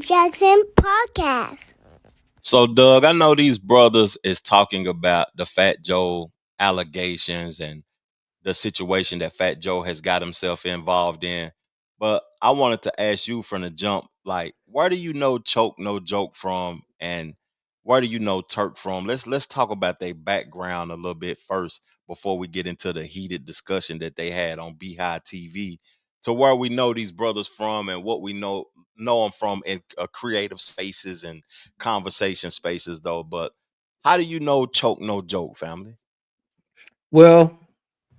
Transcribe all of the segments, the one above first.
Agism podcast. So, Doug, I know these brothers is talking about the Fat Joe allegations and the situation that Fat Joe has got himself involved in. But I wanted to ask you from the jump, like, where do you know Choke No Joke from, and where do you know Turk from? Let's talk about their background a little bit first before we get into the heated discussion that they had on Beehive TV, to where we know these brothers from and what we know them from in creative spaces and conversation spaces, though. But how do you know Choke No Joke, family? Well,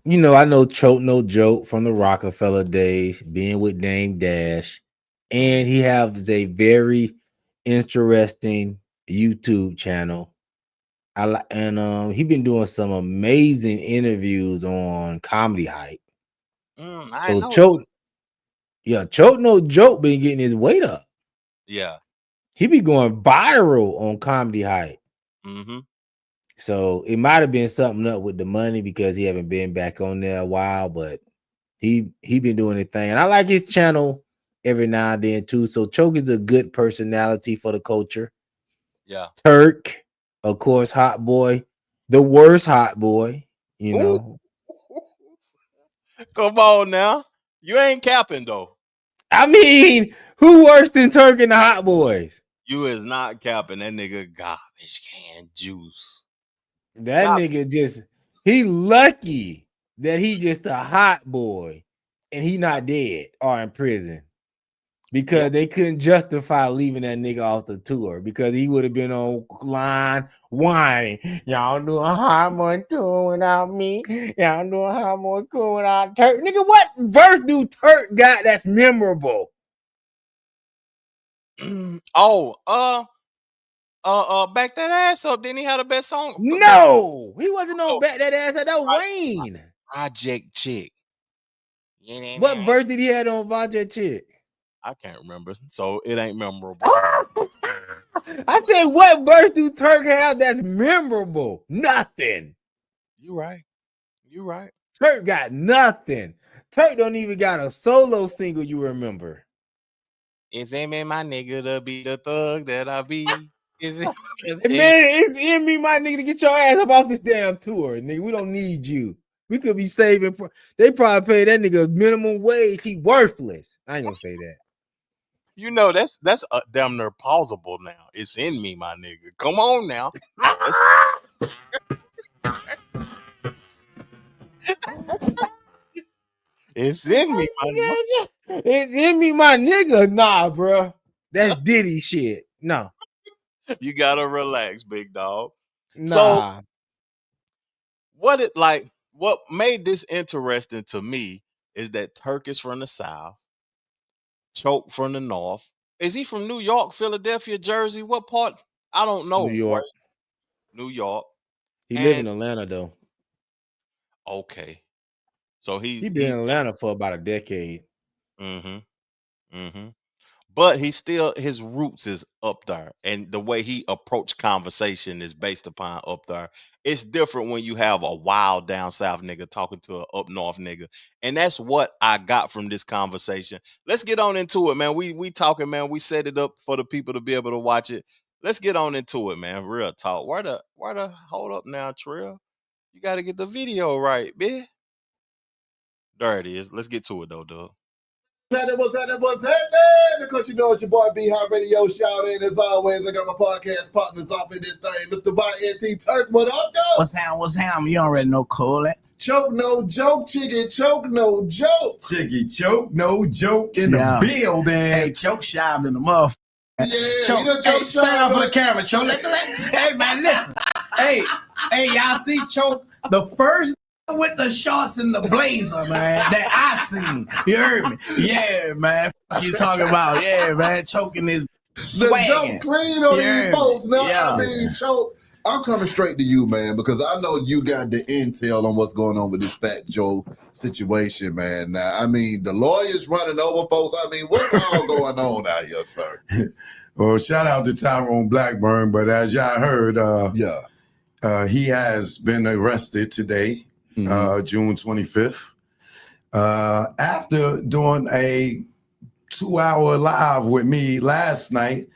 I know Choke No Joke from the Rockefeller days, being with Dame Dash, and he has a very interesting YouTube channel. He been doing some amazing interviews on Comedy Hype. I So know. Choke No Joke been getting his weight up. Yeah. He be going viral on Comedy Hype. Mm-hmm. So it might have been something up with the money because he haven't been back on there a while, but he been doing his thing. And I like his channel every now and then too. So Choke is a good personality for the culture. Yeah. Turk, of course, hot boy, the worst hot boy, Ooh. Come on now. You ain't capping though. I mean, who worse than Turk and the hot boys? You is not capping. That nigga garbage can juice. That nigga he lucky that he just a hot boy and he not dead or in prison. Because they couldn't justify leaving that nigga off the tour because he would have been on line whining. Y'all doing how much tour without me? Y'all doing how much tour without Turk? Nigga, what verse do Turk got that's memorable? Back that ass up. Then he had a best song. No, he wasn't on back that ass at that Wayne. Project Chick. What verse did he have on Project Chick? I can't remember, so it ain't memorable. I said, what verse do Turk have that's memorable? Nothing. You right. Turk got nothing. Turk don't even got a solo single you remember. It's in me, my nigga, to be the thug that I be. Is it? Man, it's in me, my nigga, to get your ass up off this damn tour, nigga. We don't need you. We could be saving. They probably pay that nigga minimum wage. He worthless. I ain't gonna say that. You know, that's damn near plausible now. It's in me, my nigga. Come on now. It's in me, my nigga. It's in me, my nigga. Nah, bro. That's Diddy shit. No. You gotta relax, big dog. Nah. So, what made this interesting to me is that Turk is from the South, Choke from the North. Is he from New York, Philadelphia, Jersey? What part? I don't know. New York. Right? New York. He live in Atlanta though. Okay. So he been in Atlanta for about a decade. But his roots is up there, and the way he approach conversation is based upon up there. It's different when you have a wild down south nigga talking to an up north nigga, and that's what I got from this conversation. Let's get on into it, man. We talking, man. We set it up for the people to be able to watch it. Let's get on into it, man. Real talk. Where the hold up now, Trill? You got to get the video right, bitch. There it is. Let's get to it though, Doug. What's happening? Because you know it's your boy Beehive Radio shout in. As always, I got my podcast partners off in this thing. Mr. YNT Turk, what up, though? What's happening? You already know Cole. Choke no joke, chicken, choke no joke. Chicken, choke no joke in the building. Hey, choke shy in the motherfucker. Yeah, Choke. you know, Choke stand up for the camera, Choke. Hey, man, listen. hey, y'all see Choke? The first with the shorts and the blazer, man, that I seen. You heard me? Yeah, man. What you talking about? Yeah, man. Choking his the joke clean on these folks. Now, I mean, Choke, I'm coming straight to you, man, because I know you got the intel on what's going on with this Fat Joe situation, man. Now, I mean, the lawyers running over folks. I mean, what's all going on out here, sir? Well, shout out to Tyrone Blackburn, but as y'all heard, he has been arrested today. June 25th, after doing a 2-hour live with me last night,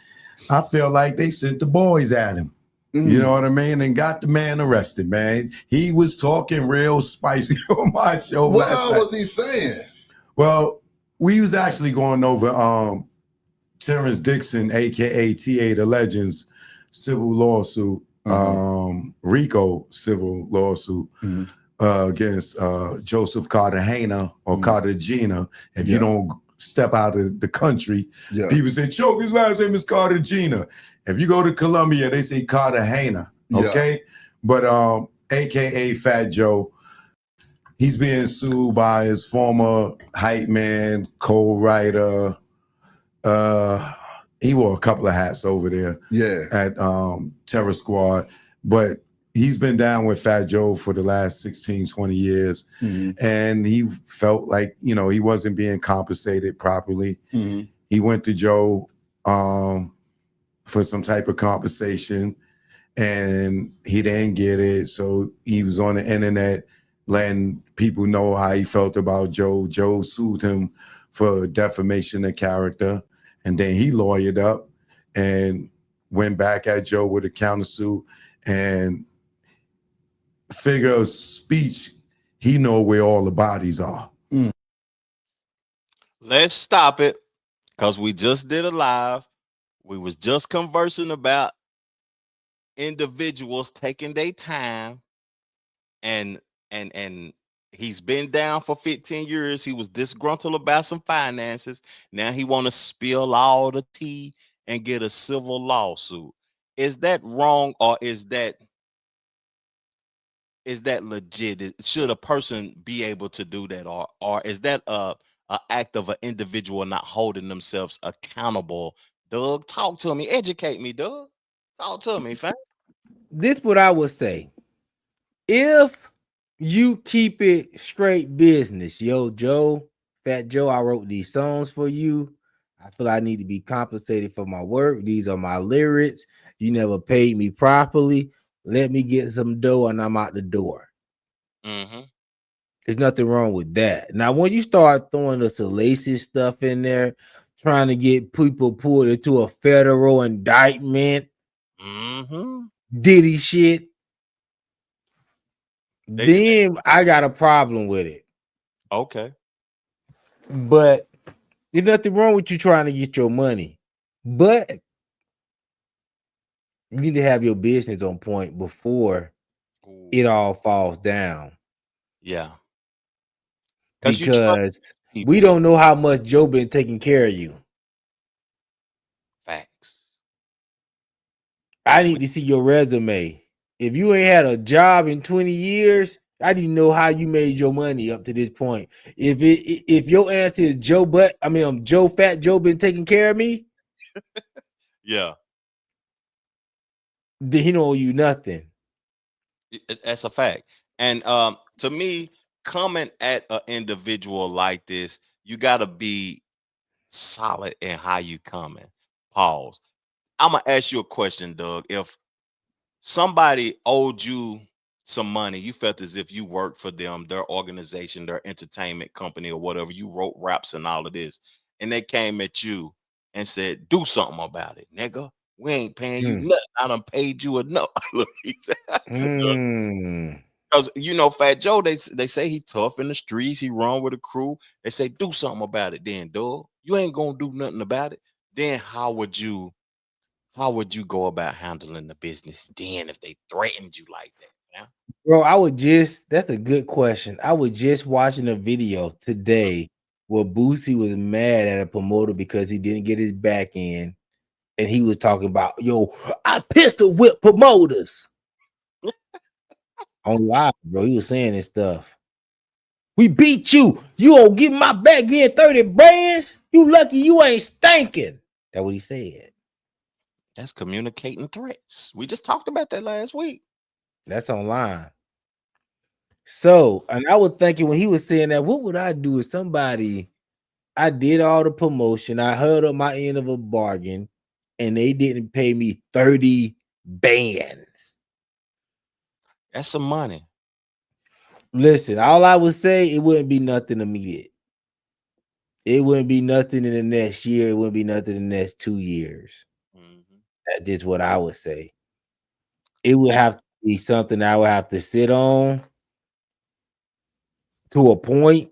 I feel like they sent the boys at him. You know what I mean? And got the man arrested, man. He was talking real spicy on my show What last night. was he saying? Well, we was actually going over Terrence Dixon, aka TA the Legends, civil lawsuit, RICO civil lawsuit against Joseph Cartagena or Cartagena. If you don't step out of the country, people say, Choke, his last name is Cartagena. If you go to Colombia, they say Cartagena, okay? But aka Fat Joe, he's being sued by his former hype man, co-writer. He wore a couple of hats over there at Terror Squad, but he's been down with Fat Joe for the last 16, 20 years. And he felt like, you know, he wasn't being compensated properly. He went to Joe for some type of compensation and he didn't get it. So he was on the internet letting people know how he felt about Joe. Joe sued him for defamation of character. And then he lawyered up and went back at Joe with a countersuit and figure of speech, he know where all the bodies are. Let's stop it because we just did a live. We was just conversing about individuals taking their time and he's been down for 15 years. He was disgruntled about some finances. Now he want to spill all the tea and get a civil lawsuit. Is that wrong or is that legit? Should a person be able to do that, or is that a act of an individual not holding themselves accountable? Doug, talk to me, educate me, Doug. Talk to me, fam. This what I would say. If you keep it straight business, yo, Joe, Fat Joe, I wrote these songs for you. I feel I need to be compensated for my work. These are my lyrics. You never paid me properly. Let me get some dough and I'm out the door. There's nothing wrong with that. Now, when you start throwing the salacious stuff in there, trying to get people pulled into a federal indictment, Diddy shit, then I got a problem with it. Okay. But there's nothing wrong with you trying to get your money. But you need to have your business on point before it all falls down. Yeah. Because we don't know how much Joe been taking care of you. Facts. I need to see your resume. If you ain't had a job in 20 years, I didn't know how you made your money up to this point. If your answer is Joe Fat Joe been taking care of me, yeah, then he don't owe you nothing. That's a fact. And to me, coming at an individual like this, you got to be solid in how you coming. Pause. I'm gonna ask you a question, Doug. If somebody owed you some money, you felt as if you worked for them, their organization, their entertainment company, or whatever, you wrote raps and all of this, and they came at you and said, "Do something about it, nigga. We ain't paying you nothing. I done paid you enough." Look, he said, because you know, Fat Joe, they say he tough in the streets, he run with a crew. They say, "Do something about it, then, dog. You ain't gonna do nothing about it." Then how would you go about handling the business then if they threatened you like that? Yeah? Bro, that's a good question. I was just watching a video today where Boosie was mad at a promoter because he didn't get his back in. And he was talking about, yo, I pistol whip promoters. On live, bro. He was saying this stuff. We beat you. You don't give my back in 30 bands. You lucky you ain't stinking. That's what he said. That's communicating threats. We just talked about that last week. That's online. So, and I was thinking when he was saying that, what would I do if I did all the promotion, I held up my end of a bargain, and they didn't pay me 30 bands? That's some money. Listen, all I would say, it wouldn't be nothing immediate. It wouldn't be nothing in the next year. It wouldn't be nothing in the next 2 years. Mm-hmm. That's just what I would say. It would have to be something I would have to sit on to a point,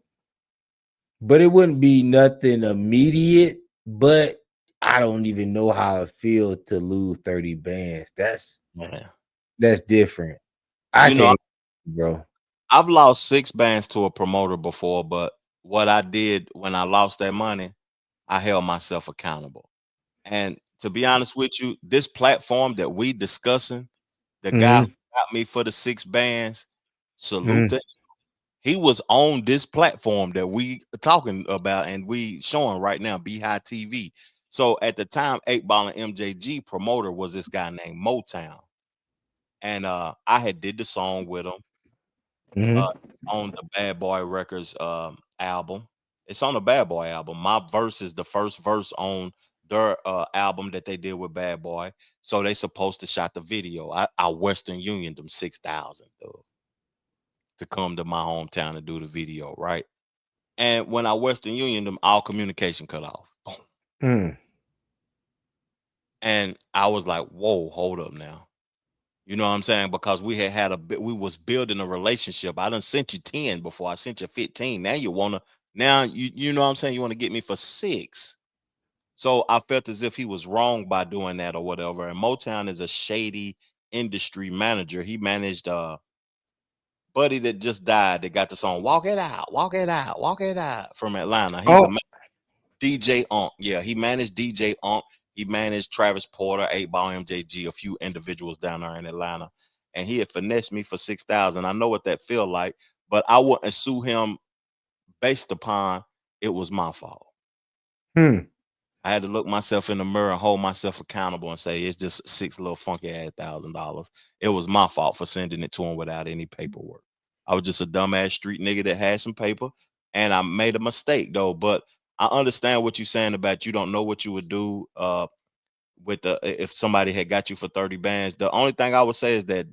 but it wouldn't be nothing immediate. But I don't even know how it feels to lose 30 bands. That's different. I can't, bro. I've lost 6 bands to a promoter before, but what I did when I lost that money, I held myself accountable. And to be honest with you, this platform that we discussing, the guy who got me for the 6 bands, salute to him. He was on this platform that we talking about and we showing right now, Beehive TV. So at the time, 8 Ball and MJG promoter was this guy named Motown. And I had did the song with him on the Bad Boy Records album. It's on the Bad Boy album. My verse is the first verse on their album that they did with Bad Boy. So they supposed to shot the video. I Western Union them 6,000 to come to my hometown to do the video, right? And when I Western Union them, all communication cut off. And I was like, whoa, hold up now. You know what I'm saying? Because we we was building a relationship. I done sent you 10 before. I sent you 15. Now you you know what I'm saying? You want to get me for 6. So I felt as if he was wrong by doing that or whatever. And Motown is a shady industry manager. He managed buddy that just died that got the song Walk It Out, Walk It Out, Walk It Out from Atlanta. He's a DJ Unk. Yeah, he managed DJ Unk. He managed Travis Porter, 8 Ball MJG, a few individuals down there in Atlanta. And he had finessed me for 6,000. I know what that feel like, but I wouldn't sue him based upon it was my fault. I had to look myself in the mirror and hold myself accountable and say it's just 6 little funky ass $1,000. It was my fault for sending it to him without any paperwork. I was just a dumbass street nigga that had some paper, and I made a mistake though. But I understand what you're saying about you don't know what you would do with if somebody had got you for 30 bands. The only thing I would say is that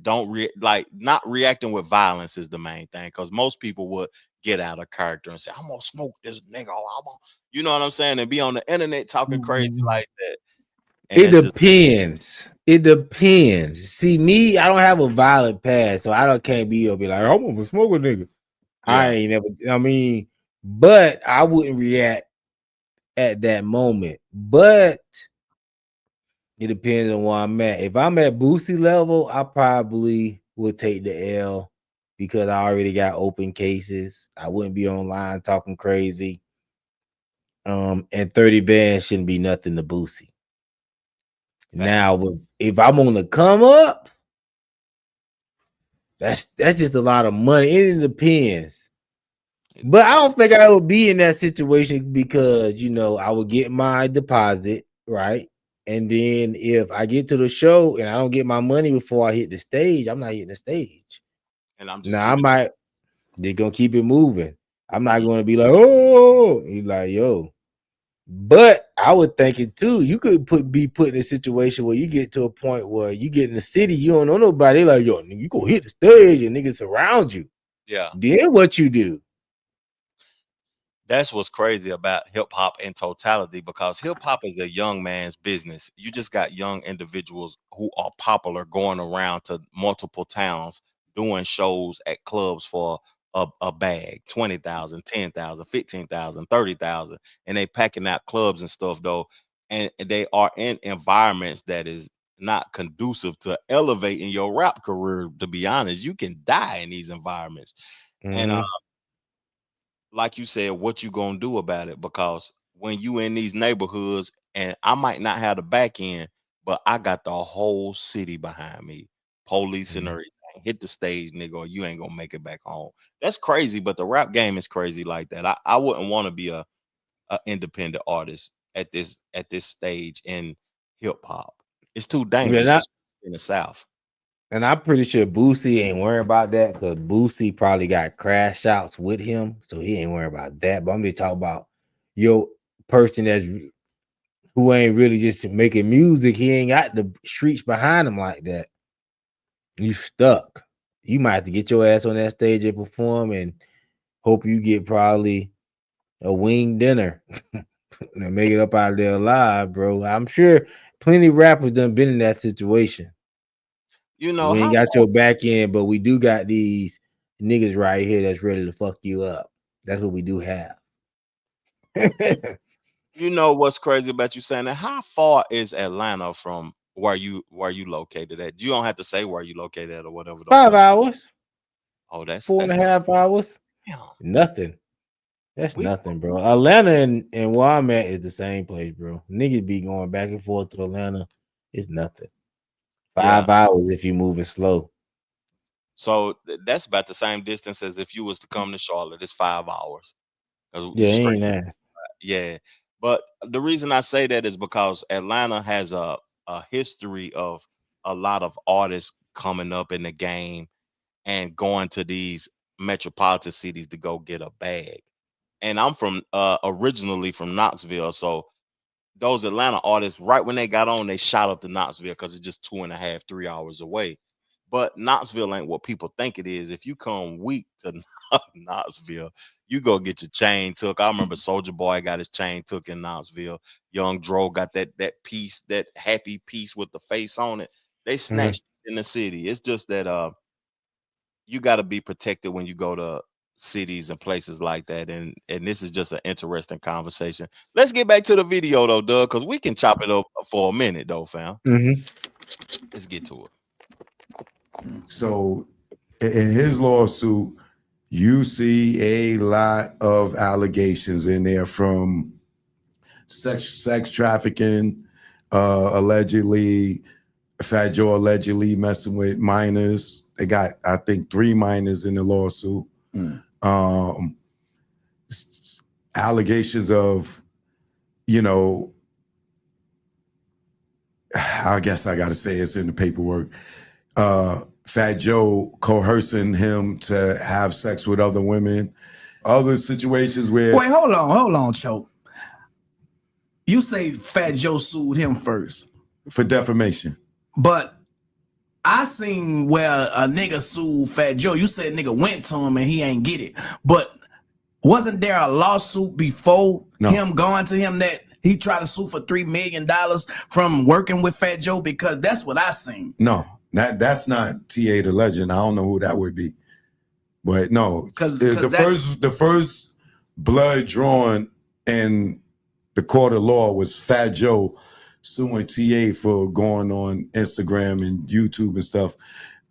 not reacting with violence is the main thing, because most people would get out of character and say, I'm gonna smoke this nigga. You know what I'm saying? And be on the internet talking crazy like that. And it depends. It depends. See, me, I don't have a violent past, so can't be like, I'm gonna smoke a nigga. Yeah. I ain't never, but I wouldn't react at that moment. But it depends on where I'm at. If I'm at Boosie level, I probably would take the L because I already got open cases. I wouldn't be online talking crazy. And 30 bands shouldn't be nothing to Boosie. Now, if I'm on the come up, that's just a lot of money. It depends. But I don't think I would be in that situation because, I would get my deposit, right? And then if I get to the show and I don't get my money before I hit the stage, I'm not hitting the stage. And I'm just they're going to keep it moving. I'm not going to be like, oh, he's like, yo. But I would think it too. You could be put in a situation where you get to a point where you get in the city, you don't know nobody. Like, yo, you go hit the stage and niggas around you. Yeah. Then what you do? That's what's crazy about hip hop in totality, because hip hop is a young man's business. You just got young individuals who are popular going around to multiple towns doing shows at clubs for a bag, 20,000, 10,000, 15,000, 30,000, and they packing out clubs and stuff though, and they are in environments that is not conducive to elevating your rap career. To be honest, you can die in these environments, and like you said, what you gonna do about it? Because when you in these neighborhoods, and I might not have the back end, but I got the whole city behind me, police and everything. Hit the stage, nigga, or you ain't gonna make it back home. That's crazy, but the rap game is crazy like that. I wouldn't want to be a independent artist at this stage in hip hop. It's too dangerous in the South. And I'm pretty sure Boosie ain't worried about that because Boosie probably got crash outs with him, so he ain't worried about that. But I'm just talking about your person who ain't really just making music. He ain't got the streets behind him like that. You stuck. You might have to get your ass on that stage and perform, and hope you get probably a wing dinner. And make it up out of there alive, bro. I'm sure plenty of rappers done been in that situation. You know, We ain't got your back end, but we do got these niggas right here that's ready to fuck you up. That's what we do have. You know what's crazy about you saying that? How far is Atlanta from where you located at? You don't have to say where you located at or whatever. 5 hours. Oh, that's 4.5 hours. Damn. Nothing. That's nothing, bro. Atlanta and where I'm at is the same place, bro. Niggas be going back and forth to Atlanta. It's nothing. 5 hours if you moving slow. So that's about the same distance as if you was to come to Charlotte. It's 5 hours. Yeah, ain't that. Yeah. But the reason I say that is because Atlanta has a history of a lot of artists coming up in the game and going to these metropolitan cities to go get a bag. And I'm from originally from Knoxville. So those Atlanta artists, right when they got on, they shot up to Knoxville because it's just 2.5, 3 hours away. But Knoxville ain't what people think it is. If you come weak to Knoxville, you go get your chain took. I remember Soulja Boy got his chain took in Knoxville. Young Dro got that piece, that happy piece with the face on it. They snatched it in the city. It's just that you got to be protected when you go to cities and places like that. And this is just an interesting conversation. Let's get back to the video though, Doug, because we can chop it up for a minute though, fam. Let's get to it. So in his lawsuit, you see a lot of allegations in there from sex trafficking, allegedly, Fat Joe allegedly messing with minors. They got, I think, 3 minors in the lawsuit. Allegations of, you know, I guess I got to say it's in the paperwork. Fat Joe coercing him to have sex with other women, other situations where. Wait, hold on, Choke. You say Fat Joe sued him first for defamation, but I seen where a nigga sued Fat Joe. You said nigga went to him and he ain't get it, but wasn't there a lawsuit before him going to him that he tried to sue for $3 million from working with Fat Joe? Because that's what I seen. No. That's not TA the Legend. I don't know who that would be, but no, because the first blood drawn in the court of law was Fat Joe suing TA for going on Instagram and YouTube and stuff.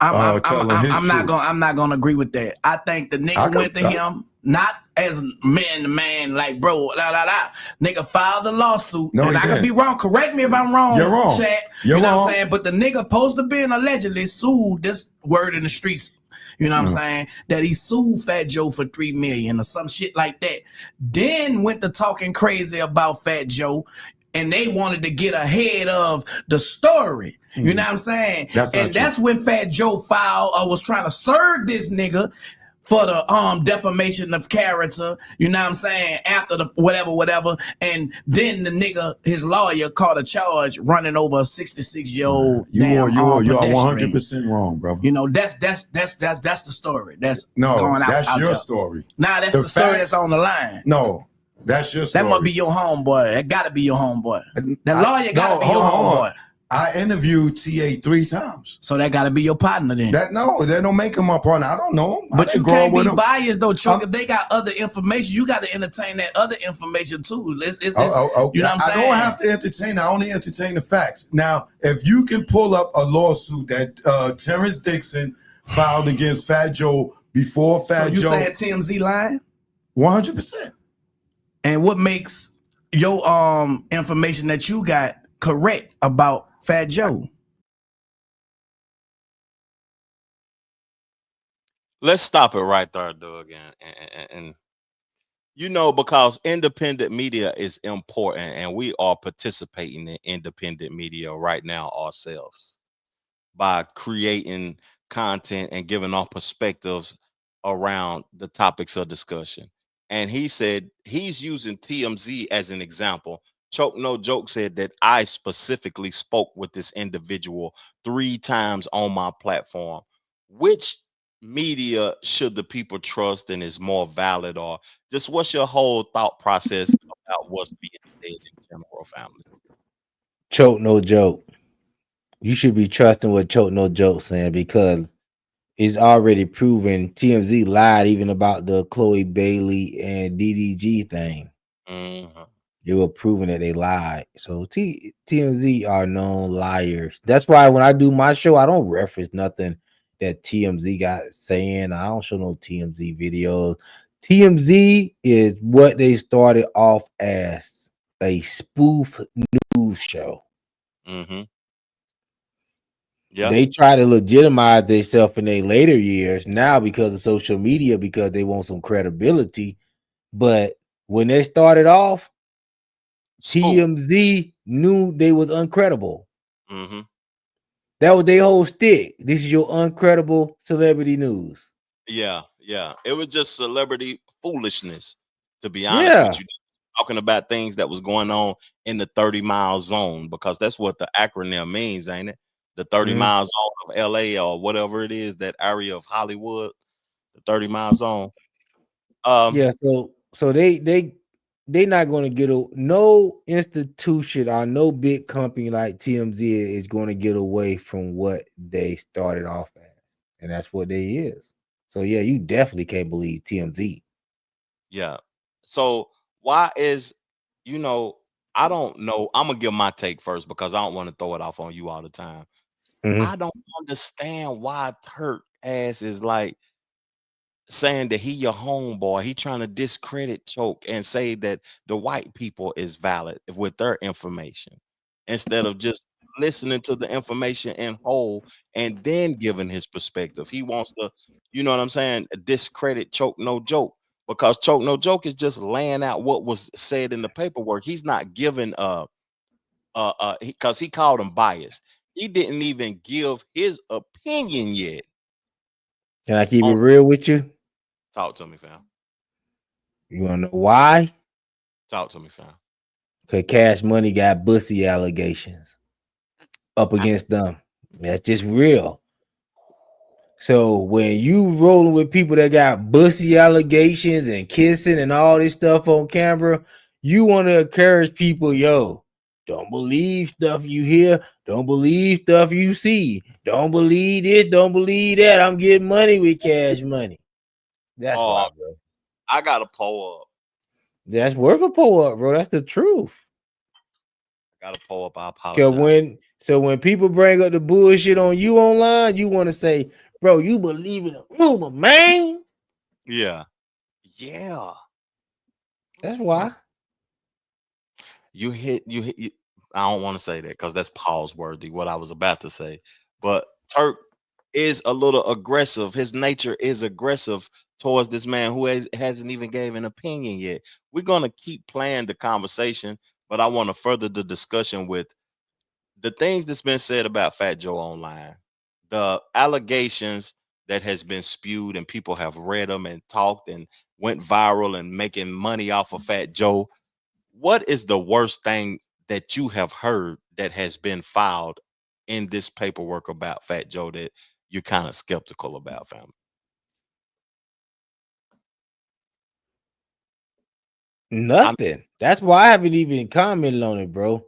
I'm not gonna agree with that. I think the nigga went to him not as man to man, like bro, nigga filed the lawsuit. No, and I could be wrong. Correct me if I'm wrong. You're wrong. Chat. You know what I'm saying? But the nigga supposed to be allegedly sued, this word in the streets. You know what I'm saying? That he sued Fat Joe for $3 million or some shit like that. Then went to talking crazy about Fat Joe. And they wanted to get ahead of the story. You know what I'm saying? That's when Fat Joe filed or was trying to serve this nigga for the defamation of character. You know what I'm saying? After the whatever. And then the nigga, his lawyer, caught a charge running over a 66-year-old. You are 100% wrong, bro. You know, that's the story. That's going out. That's your story. Nah, that's the story that's on the line. No. That's your story. That must be your homeboy. That gotta be your homeboy. That lawyer gotta be your homeboy. I interviewed TA 3 times. So that gotta be your partner then. That don't make him my partner. I don't know him. But you can't be biased though, Chuck. If they got other information, you gotta entertain that other information too. It's you know what I'm saying? I don't have to entertain. I only entertain the facts. Now, if you can pull up a lawsuit that Terrence Dixon filed against Fat Joe before Fat Joe. So you saying TMZ lying? 100%. And what makes your information that you got correct about Fat Joe? Let's stop it right there, Doug. And you know, because independent media is important, and we are participating in independent media right now ourselves by creating content and giving our perspectives around the topics of discussion. And he said he's using TMZ as an example. Choke No Joke said that I specifically spoke with this individual 3 times on my platform, which media should the people trust and is more valid, or just what's your whole thought process about what's being said in general, family? Choke no joke. You should be trusting what Choke no joke saying, because it's already proven TMZ lied even about the Chloe Bailey and DDG thing. Mm-hmm. They were proving that they lied. So TMZ are known liars. That's why when I do my show, I don't reference nothing that TMZ got saying. I don't show no TMZ videos. TMZ is what they started off as, a spoof news show. Mm-hmm. Yeah. They try to legitimize themselves in their later years now because of social media, because they want some credibility. But when they started off, TMZ knew they was uncredible. Mm-hmm. That was their whole stick. This is your uncredible celebrity news. Yeah, yeah. It was just celebrity foolishness, to be honest Yeah. with you. Talking about things that was going on in the 30-mile zone, because that's what the acronym means, ain't it? The 30-mile zone of LA, or whatever it is, that area of Hollywood, the 30-mile zone. Yeah, so they not going to get no institution or no big company like TMZ is going to get away from what they started off as, and that's what they is. So yeah, you definitely can't believe TMZ. Yeah. So why is, I don't know. I'm gonna give my take first because I don't want to throw it off on you all the time. I don't understand why Turk ass is like saying that he your homeboy. He trying to discredit Choke and say that the white people is valid with their information, instead of just listening to the information in whole and then giving his perspective. He wants to, you know what I'm saying, discredit Choke no joke, because Choke no joke is just laying out what was said in the paperwork. He's not giving because he called him biased. He didn't even give his opinion yet. Can I keep it real with you? Talk to me, fam. You want to know why? Talk to me, fam. Because Cash Money got bussy allegations up against them. That's just real. So when you rolling with people that got bussy allegations and kissing and all this stuff on camera, you want to encourage people, yo, don't believe stuff you hear. Don't believe stuff you see. Don't believe this. Don't believe that. I'm getting money with Cash Money. That's why, bro. I got to pull up. That's worth a pull up, bro. That's the truth. I got to pull up. I apologize. When people bring up the bullshit on you online, you want to say, bro, you believe in a rumor, man. Yeah. Yeah. That's why. You hit. I don't want to say that because that's pause worthy, what I was about to say. But Turk is a little aggressive. His nature is aggressive towards this man who hasn't even gave an opinion yet. We're going to keep playing the conversation, but I want to further the discussion with the things that's been said about Fat Joe online, the allegations that has been spewed, and people have read them and talked and went viral and making money off of Fat Joe. What is the worst thing that you have heard that has been filed in this paperwork about Fat Joe that you're kind of skeptical about, family? Nothing. That's why I haven't even commented on it, bro.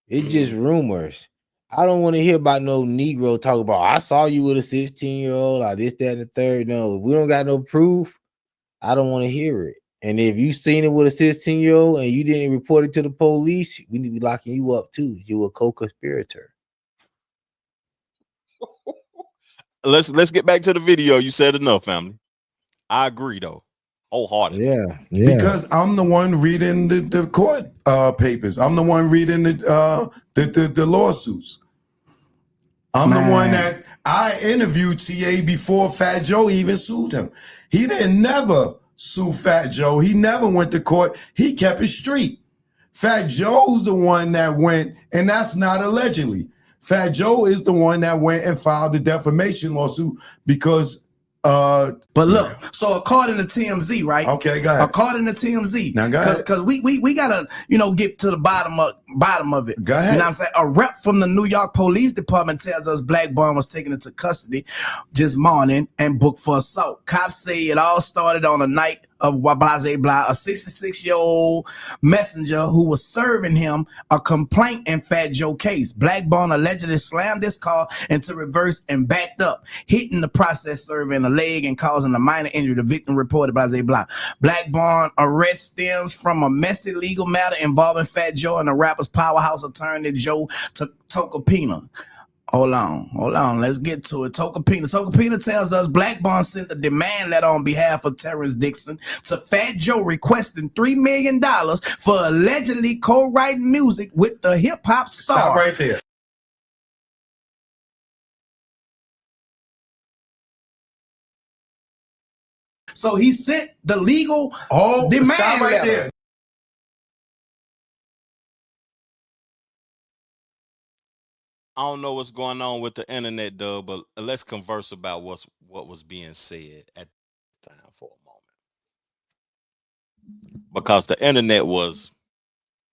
It's just rumors. I don't want to hear about no Negro talk about, I saw you with a 16-year-old, or this, that, and the third. No, if we don't got no proof, I don't want to hear it. And if you seen it with a 16-year-old and you didn't report it to the police, we need to be locking you up too. You're a co-conspirator. Let's get back to the video. You said enough, family. I agree though. Wholeheartedly. Yeah. Because I'm the one reading the court papers. I'm the one reading the lawsuits. I'm the one that I interviewed TA before Fat Joe even sued him. He didn't never sue Fat Joe. He never went to court. He kept it street. Fat Joe's the one that went, and that's not allegedly. Fat Joe is the one that went and filed the defamation lawsuit because But look, so according to TMZ, right? Okay, go ahead. According to TMZ, now go ahead. because we gotta get to the bottom of it. Go ahead. You know what I'm saying? A rep from the New York Police Department tells us Black Bun was taken into custody just morning and booked for assault. Cops say it all started on a night of blase blah, a 66-year-old messenger who was serving him a complaint in Fat Joe case. Black Bun allegedly slammed this car into reverse and backed up, hitting the process server in the leg and causing a minor injury. The victim reported blase blah. Black Bun arrest stems from a messy legal matter involving Fat Joe and the rapper's powerhouse attorney Joe Tocopina. Hold on. Let's get to it. Tocopina tells us Black Bun sent a demand letter on behalf of Terrence Dixon to Fat Joe requesting $3 million for allegedly co-writing music with the hip-hop star. Stop right there. So he sent the legal demand stop right letter. there. I don't know what's going on with the internet, Doug, but let's converse about what was being said at the time for a moment. Because the internet was,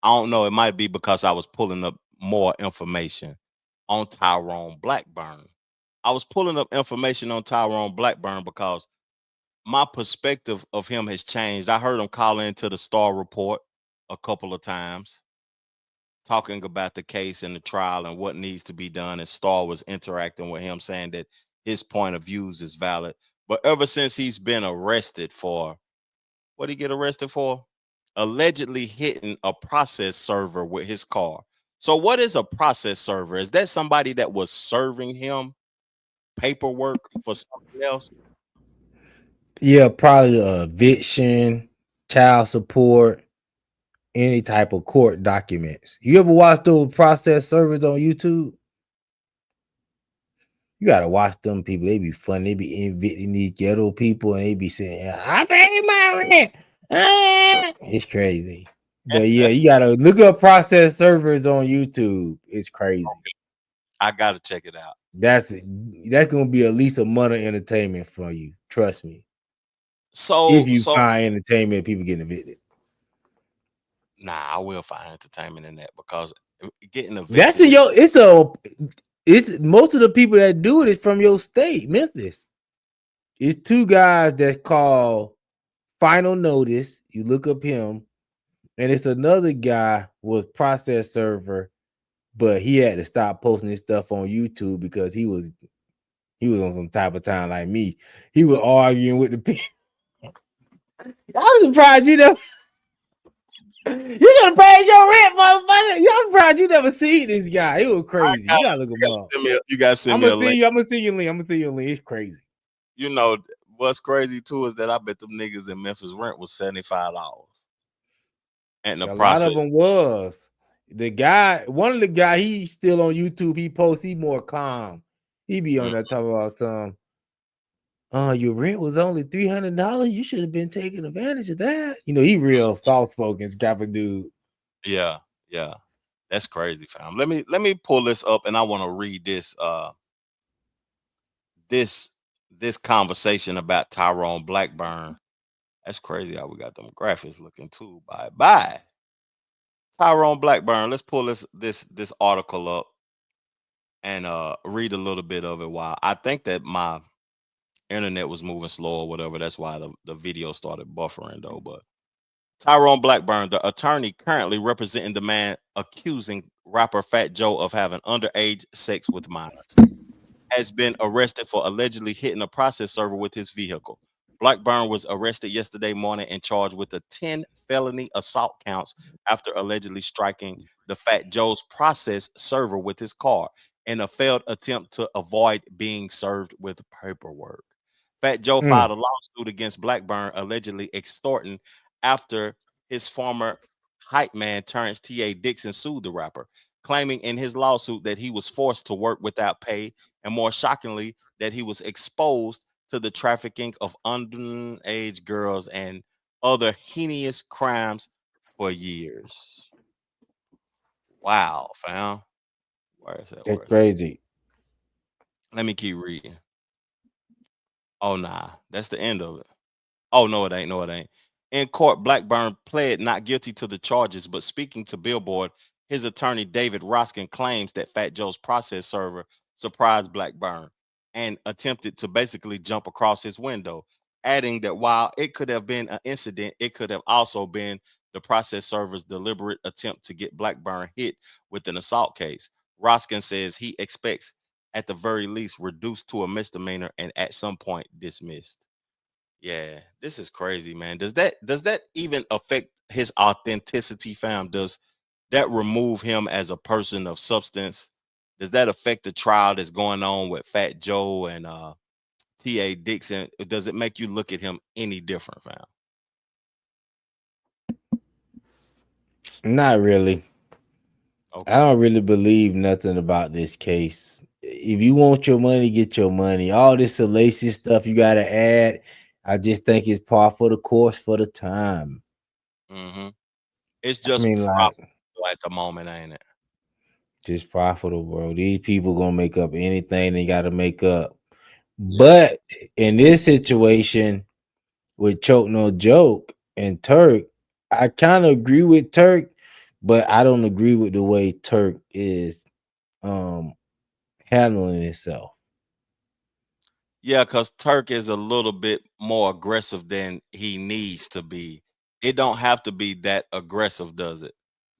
I don't know, it might be because I was pulling up more information on Tyrone Blackburn. I was pulling up information on Tyrone Blackburn because my perspective of him has changed. I heard him call into the Star Report a couple of times, talking about the case and the trial and what needs to be done. And Star was interacting with him, saying that his point of views is valid. But ever since he's been arrested for, what did he get arrested for? Allegedly hitting a process server with his car. So what is a process server? Is that somebody that was serving him paperwork for something else? Yeah, probably eviction, child support, any type of court documents. You ever watch those process servers on YouTube? You gotta watch them people. They be fun. They be evicting these ghetto people, and they be saying, "I pay my rent." It's crazy. But yeah, you gotta look up process servers on YouTube. It's crazy. Okay. I gotta check it out. That's gonna be at least a month of entertainment for you. Trust me. So If you find entertainment, people getting evicted. Nah, I will find entertainment in that because getting evicted. That's it's most of the people that do it is from your state, Memphis. It's two guys that's called Final Notice. You look up him, and it's another guy was process server, but he had to stop posting his stuff on YouTube because he was on some type of time like me. He was arguing with the people. I'm surprised you never. You gotta pay your rent, motherfucker. I'm surprised you never seen this guy. It was crazy. You gotta look him up. You gotta send me a link. I'm gonna send you a link. It's crazy. You know what's crazy too is that I bet them niggas in Memphis rent was $75. And the process, lot of them was the guy. One of the guy, he's still on YouTube. He posts. He more calm. He be on there talking about some. Your rent was only $300. You should have been taking advantage of that. You know, he real soft spoken type of dude. Yeah, that's crazy, fam. Let me pull this up, and I want to read this this conversation about Tyrone Blackburn. That's crazy how we got them graphics looking too. Bye. Tyrone Blackburn. Let's pull this article up and read a little bit of it. While I think that my internet was moving slow or whatever. That's why the video started buffering though. But Tyrone Blackburn, the attorney currently representing the man accusing rapper Fat Joe of having underage sex with minors, has been arrested for allegedly hitting a process server with his vehicle. Blackburn was arrested yesterday morning and charged with the 10 felony assault counts after allegedly striking the Fat Joe's process server with his car in a failed attempt to avoid being served with paperwork. Fat Joe filed a lawsuit against Blackburn, allegedly extorting after his former hype man Terrence T.A. Dixon sued the rapper, claiming in his lawsuit that he was forced to work without pay, and more shockingly, that he was exposed to the trafficking of underage girls and other heinous crimes for years. Wow, fam. Where is that? That's crazy. Let me keep reading. Oh, nah. That's the end of it. Oh, no, it ain't. No, it ain't. In court, Blackburn pled not guilty to the charges, but speaking to Billboard, his attorney, David Roskin, claims that Fat Joe's process server surprised Blackburn and attempted to basically jump across his window, adding that while it could have been an incident, it could have also been the process server's deliberate attempt to get Blackburn hit with an assault case. Roskin says he expects, at the very least, reduced to a misdemeanor and at some point dismissed. Yeah, this is crazy, man. Does that even affect his authenticity, fam? Does that remove him as a person of substance? Does that affect the trial that's going on with Fat Joe and T.A. Dixon? Does it make you look at him any different, fam? Not really. Okay. I don't really believe nothing about this case. If you want your money, get your money. All this salacious stuff you got to add, I just think it's par for the course for the time. Mm-hmm. It's just like profitable at the moment, ain't it? Just profitable, bro. These people gonna make up anything they got to make up. Yeah. But in this situation with Choke No Joke and Turk, I kind of agree with Turk, but I don't agree with the way Turk is handling itself. Yeah, because Turk is a little bit more aggressive than he needs to be. It don't have to be that aggressive, does it?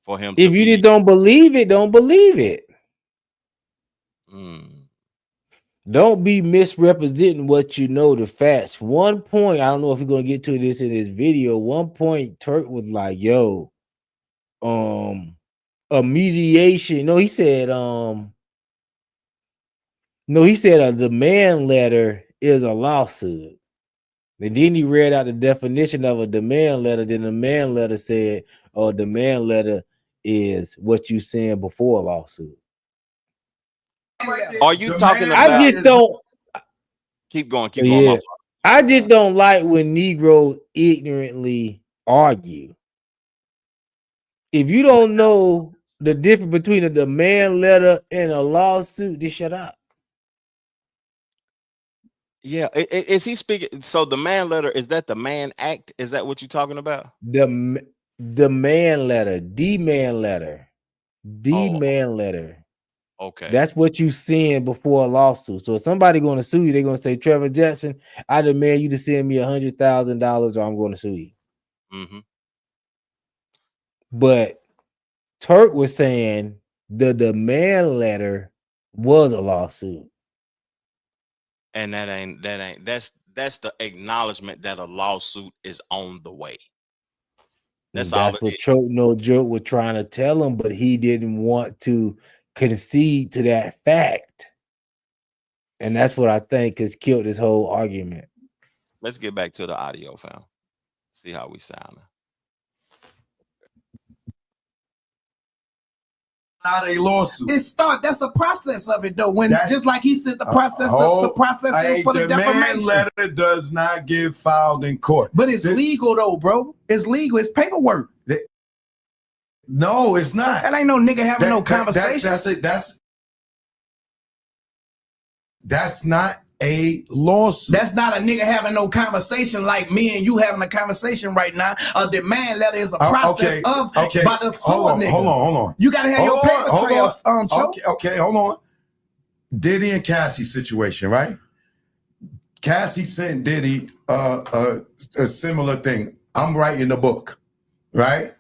For him to If you just don't believe it, don't believe it. Don't be misrepresenting what you know, the facts. One point, I don't know if you're gonna get to this in this video. One point, Turk was like, yo, a mediation. No, he said, a demand letter is a lawsuit. And then he read out the definition of a demand letter. Then the demand letter said, oh, a demand letter is what you saying before a lawsuit. Are you talking about? I just don't. Keep going. Keep going. Yeah. I just don't like when Negroes ignorantly argue. If you don't know the difference between a demand letter and a lawsuit, just shut up. Yeah, is he speaking? So the man letter, is that the man act? Is that what you're talking about? The man letter, demand letter. Okay. That's what you seeing before a lawsuit. So if somebody going to sue you, they're going to say, Trevor Jackson, I demand you to send me $100,000 or I'm going to sue you. Mm-hmm. But Turk was saying the demand letter was a lawsuit. And that's the acknowledgement that a lawsuit is on the way. That's what Choke No Joke was trying to tell him, but he didn't want to concede to that fact. And that's what I think has killed this whole argument. Let's get back to the audio, fam. See how we sound. Not a lawsuit. That's a process of it, though. Just like he said, the process to process for the defamation. Letter does not get filed in court, but it's legal, though, bro. It's legal. It's paperwork. No, it's not. That ain't no nigga having no conversation. That's not a lawsuit. That's not a nigga having no conversation like me and you having a conversation right now. A demand letter is a process by the suing nigga. Hold on. You gotta have your paper trails, Okay, hold on. Diddy and Cassie situation, right? Cassie sent Diddy a similar thing. I'm writing the book, right?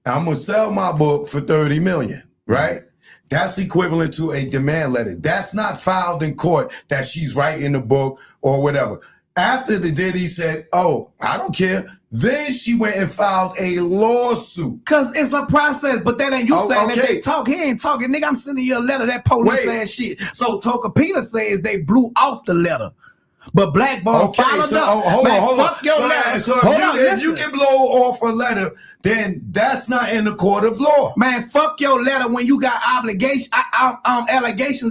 I'm gonna sell my book for $30 million, right? That's equivalent to a demand letter. That's not filed in court that she's writing the book or whatever. After the Diddy said, oh, I don't care, then she went and filed a lawsuit. Because it's a process, but that ain't you saying that they talk. He ain't talking. Nigga, I'm sending you a letter. That police ass shit. So Toka Peter says they blew off the letter. But Blackburn followed up. Hold on. Fuck your letter. So if you can blow off a letter, then that's not in the court of law. Man, fuck your letter when you got allegations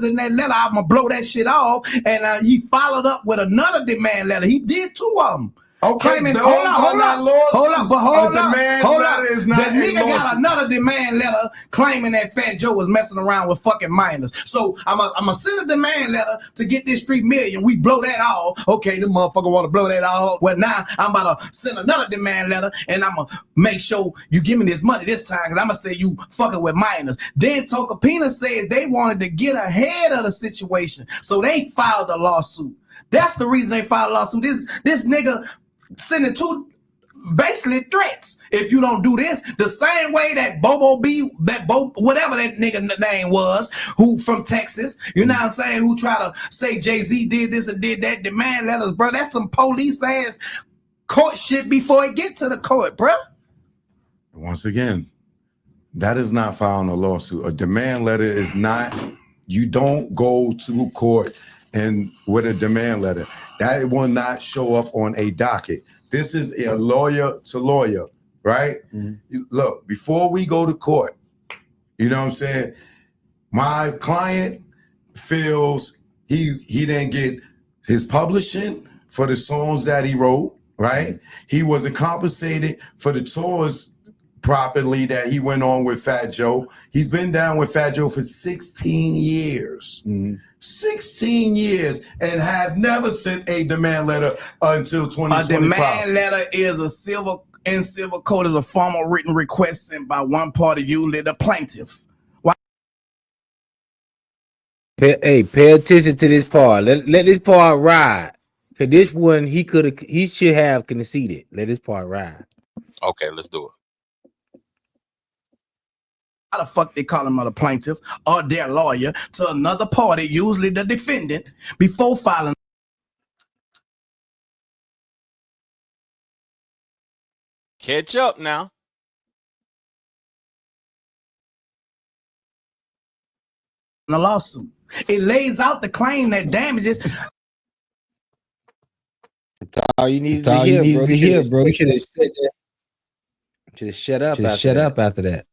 in that letter. I'm gonna blow that shit off. And he followed up with another demand letter. He did two of them. claiming, those hold are not lawsuits. up. Demand Hold letter up. is not The a nigga got lawsuit. another demand letter claiming that Fat Joe was messing around with fucking minors. So I'm a send a demand letter to get this $3 million. We blow that all. Okay, the motherfucker want to blow that all. Well, now I'm about to send another demand letter, and I'm gonna make sure you give me this money this time, because I'm gonna say you fucking with minors. Then Tokapina said they wanted to get ahead of the situation, so they filed a lawsuit. That's the reason they filed a lawsuit. This nigga sending basically threats. If you don't do this, the same way that whatever that nigga name was, who from Texas, you know what I'm saying, who try to say Jay-Z did this and did that, demand letters, bro. That's some police ass court shit before it get to the court, bro. Once again, that is not filing a lawsuit. A demand letter is not, you don't go to court and with a demand letter. That will not show up on a docket. This is a lawyer to lawyer, right? Look, before we go to court, you know what I'm saying? My client feels he didn't get his publishing for the songs that he wrote, right? He wasn't compensated for the tours properly that he went on with Fat Joe. He's been down with Fat Joe for 16 years. 16 years, and have never sent a demand letter until 2025. A demand letter is in civil court is a formal written request sent by one party, usually the plaintiff. Pay attention to this part. Let this part ride. Cause this one he should have conceded. Let this part ride. Okay, let's do it. How the fuck they call him the plaintiff or their lawyer to another party, usually the defendant, before filing Catch up now. a lawsuit. It lays out the claim that damages. That's all you need to hear, bro. You should have shut up after that.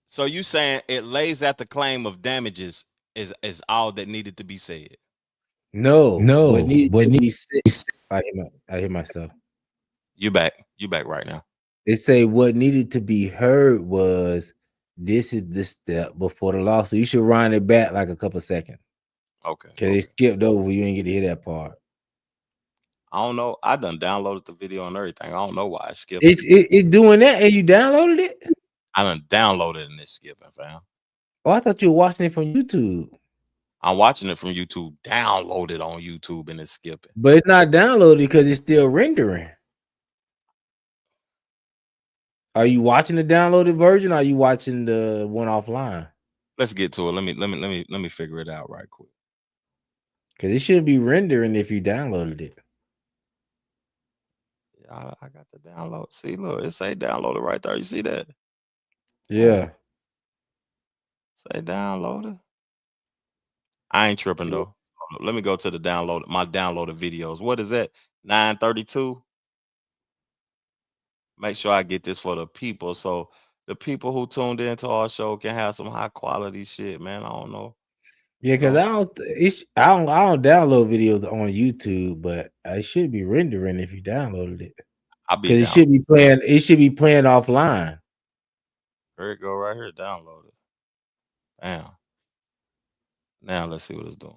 So you saying it lays at the claim of damages is all that needed to be said? No. What needed to be said. I hear myself. You back right now. They say what needed to be heard was this is the step before the lawsuit. You should run it back like a couple seconds. Okay. Cause they skipped over. You didn't get to hear that part. I don't know. I done downloaded the video and everything. I don't know why I skipped. It doing that, and you downloaded it. I done downloaded and it's skipping, fam. Oh, I thought you were watching it from YouTube. I'm watching it from YouTube. Downloaded on YouTube and it's skipping. But it's not downloaded because it's still rendering. Are you watching the downloaded version? Or are you watching the one offline? Let's get to it. Let me figure it out right quick. Because it should be rendering if you downloaded it. Yeah, I got the download. See, look, it say downloaded right there. You see that? Yeah. Say downloaded. I ain't tripping though. Let me go to the download. My downloaded videos. What is that? 932. Make sure I get this for the people, so the people who tuned into our show can have some high quality shit, man. I don't know. Yeah, because I don't download videos on YouTube, but it should be rendering if you downloaded it. Because it should be playing. It should be playing offline. There it go, right here. Download it. Bam. Now let's see what it's doing.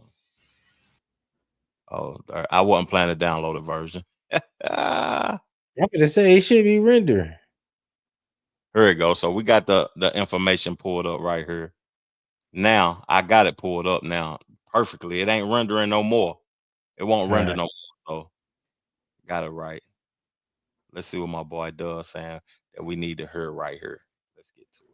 Oh, I wasn't planning to download a version. I'm gonna say it should be rendering. Here it goes. So we got the information pulled up right here. Now I got it pulled up now perfectly. It ain't rendering no more. It won't render no more. So got it right. Let's see what my boy does saying that we need to hear right here. Let's get to it.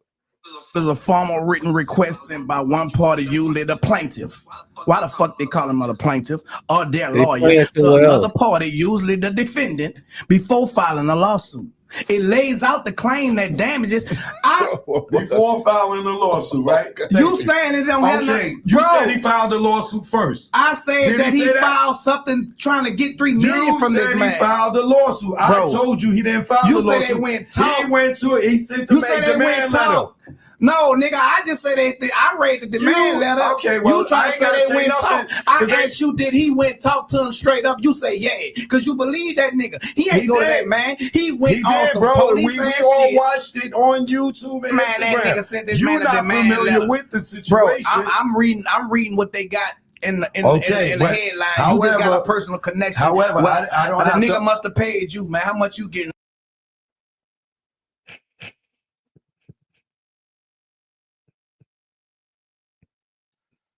There's a formal written request sent by one party, usually the plaintiff. Why the fuck they call him the plaintiff or their lawyer to another party, usually the defendant, before filing a lawsuit? It lays out the claim that damages. Before filing a lawsuit, right? You saying it don't have nothing? You said he filed the lawsuit first. I said that he filed something trying to get $3 million from this man. He filed the lawsuit. I told you he didn't file the lawsuit. You said it went talk. He went to it. He sent the man demand letter. No, nigga, I just said I read the demand letter. Okay, well, you try to say they went talk. I asked you, did he went talk to him straight up? You say yeah, because you believe that nigga. He ain't go to that man. He went on some police we ass all shit. watched it on YouTube and man, Instagram. That nigga sent this You're man a not demand familiar letter. with the situation. Bro, I'm reading what they got in the headline. However, you just got a personal connection. However, well, I don't the have nigga to, must have paid you, man. How much you getting?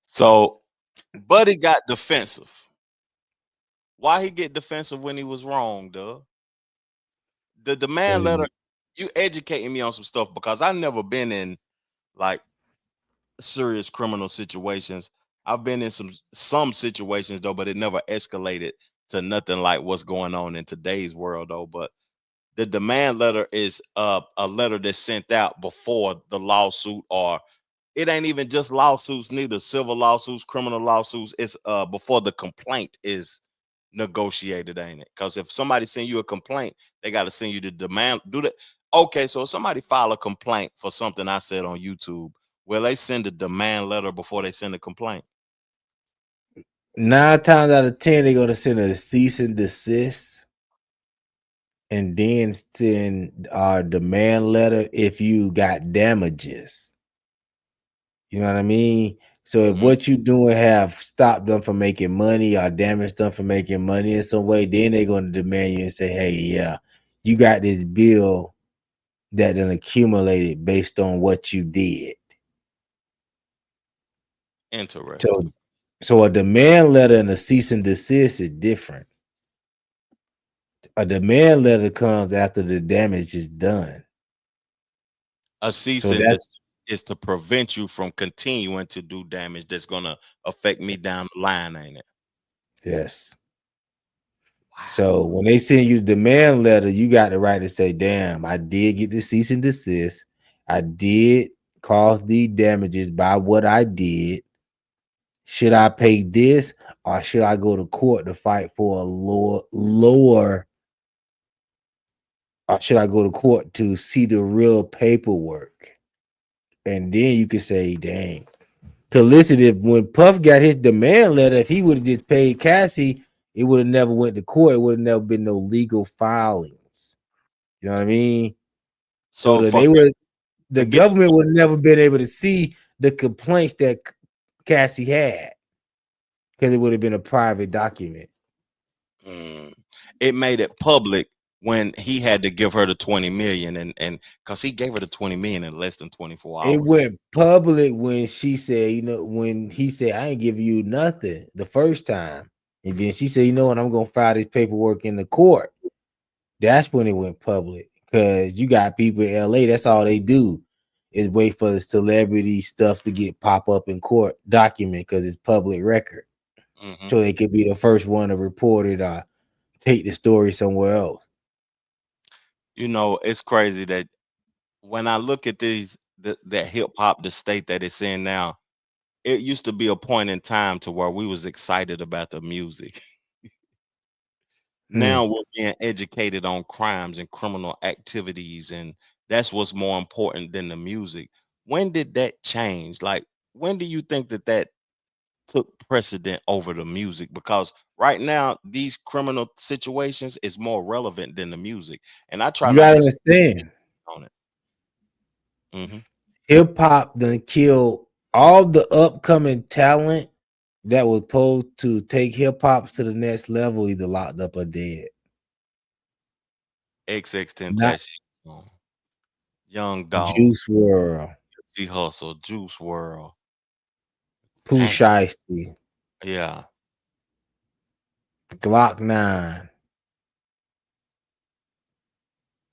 So, Buddy got defensive. Why he get defensive when he was wrong, duh? The demand letter, you educating me on some stuff because I've never been in like serious criminal situations. I've been in some situations though, but it never escalated to nothing like what's going on in today's world though. But the demand letter is a letter that's sent out before the lawsuit, or it ain't even just lawsuits, neither civil lawsuits, criminal lawsuits. It's before the complaint is negotiated, ain't it? Because if somebody send you a complaint, they got to send you the demand. Do that. Okay, so if somebody file a complaint for something I said on YouTube, will they send a demand letter before they send a complaint? 9 times out of 10, they're gonna send a cease and desist, and then send our demand letter if you got damages. You know what I mean? So if what you doing have stopped them from making money or damaged them from making money in some way, then they're going to demand you and say, hey, yeah, you got this bill that then accumulated based on what you did. Interesting. So a demand letter and a cease and desist is different. A demand letter comes after the damage is done. A cease and desist is to prevent you from continuing to do damage that's going to affect me down the line, ain't it? Yes. Wow. So when they send you the demand letter, you got the right to say, damn, I did get the cease and desist. I did cause the damages by what I did. Should I pay this, or should I go to court to fight for a lower, or should I go to court to see the real paperwork? And then you can say, dang. Because listen, if when Puff got his demand letter, if he would have just paid Cassie, it would have never went to court. It would have never been no legal filings. You know what I mean? So the government would have never been able to see the complaints that Cassie had, because it would have been a private document. It made it public when he had to give her the 20 million, and because he gave her the 20 million in less than 24 hours. It went public when she said, when he said, I ain't giving you nothing the first time. And then she said, you know what, I'm gonna file this paperwork in the court. That's when it went public, because you got people in LA, that's all they do is wait for the celebrity stuff to get pop up in court document, because it's public record. So they could be the first one to report it or take the story somewhere else. It's crazy that when I look at that hip hop, the state that it's in now, it used to be a point in time to where we was excited about the music. Now we're being educated on crimes and criminal activities, and that's what's more important than the music. When did that change? Like, when do you think that took precedent over the music? Because right now these criminal situations is more relevant than the music, and I try you not gotta to understand on it. Hip hop done killed all the upcoming talent that was supposed to take hip hop to the next level, either locked up or dead. XXXTentacion, Young Dog, Juice WRLD, G Hustle, Juice WRLD, Pooh Shiesty, yeah, Glock 9.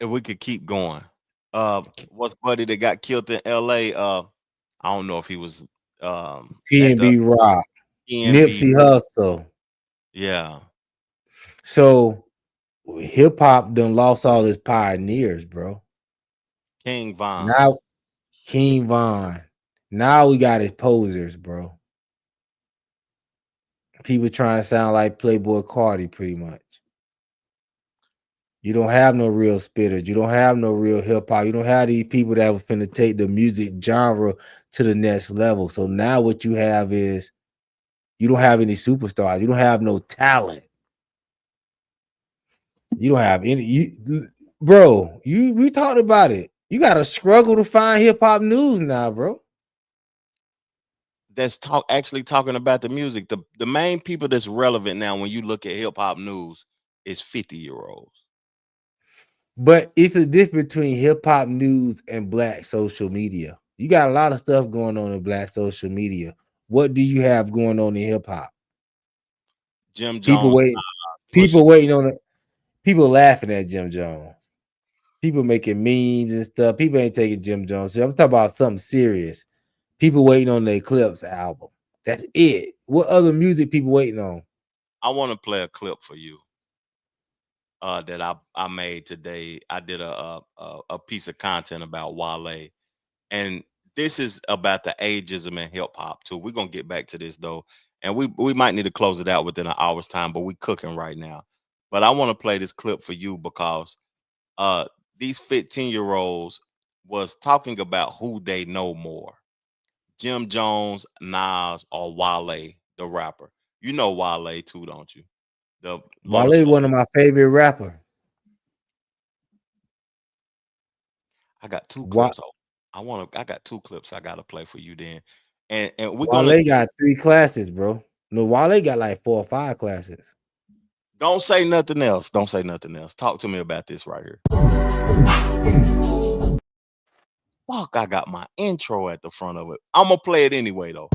If we could keep going. What's buddy that got killed in LA? I don't know if he was PNB Rock, Nipsey Hussle. Yeah. So hip hop done lost all his pioneers, bro. King Von. Now we got his posers, bro. People trying to sound like Playboy Cardi, pretty much. You don't have no real spitters. You don't have no real hip hop. You don't have these people that were finna take the music genre to the next level. So now what you have is you don't have any superstars. You don't have no talent. You don't have any. Bro, we talked about it. You gotta struggle to find hip hop news now, bro. That's actually talking about the music. The main people that's relevant now when you look at hip hop news is 50-year-olds. But it's a difference between hip hop news and black social media. You got a lot of stuff going on in black social media. What do you have going on in hip hop? Jim Jones. People waiting on it. People laughing at Jim Jones. People making memes and stuff. People ain't taking Jim Jones. I'm talking about something serious. People waiting on the Eclipse album. That's it. What other music people waiting on? I want to play a clip for you. That I made today. I did a piece of content about Wale, and this is about the ageism in hip hop too. We're gonna get back to this though, and we might need to close it out within an hour's time, but we cooking right now. But I want to play this clip for you because these 15-year-olds was talking about who they know more, Jim Jones, Nas, or Wale, the rapper. You know Wale too, don't you? Wale, one of my favorite rapper. I got two clips. I got two clips I gotta play for you then. And we're Wale got 3 classes, bro. No, Wale got like 4 or 5 classes. Don't say nothing else. Don't say nothing else. Talk to me about this right here. Fuck, I got my intro at the front of it. I'm gonna play it anyway though.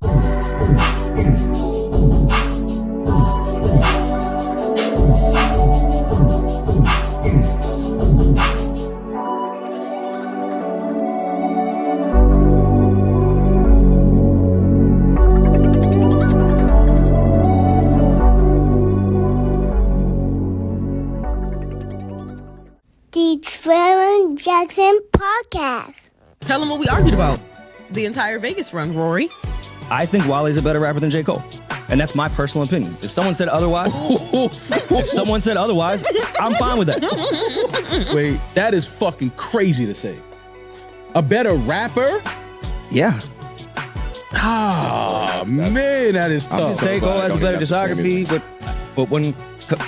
The Trevor Jackson Podcast. Tell them what we argued about the entire Vegas run, Rory. I think Wale's a better rapper than J. Cole. And that's my personal opinion. If someone said otherwise, I'm fine with that. Wait, that is fucking crazy to say. A better rapper? Yeah. Man, that is tough. J. Cole has a better discography, but when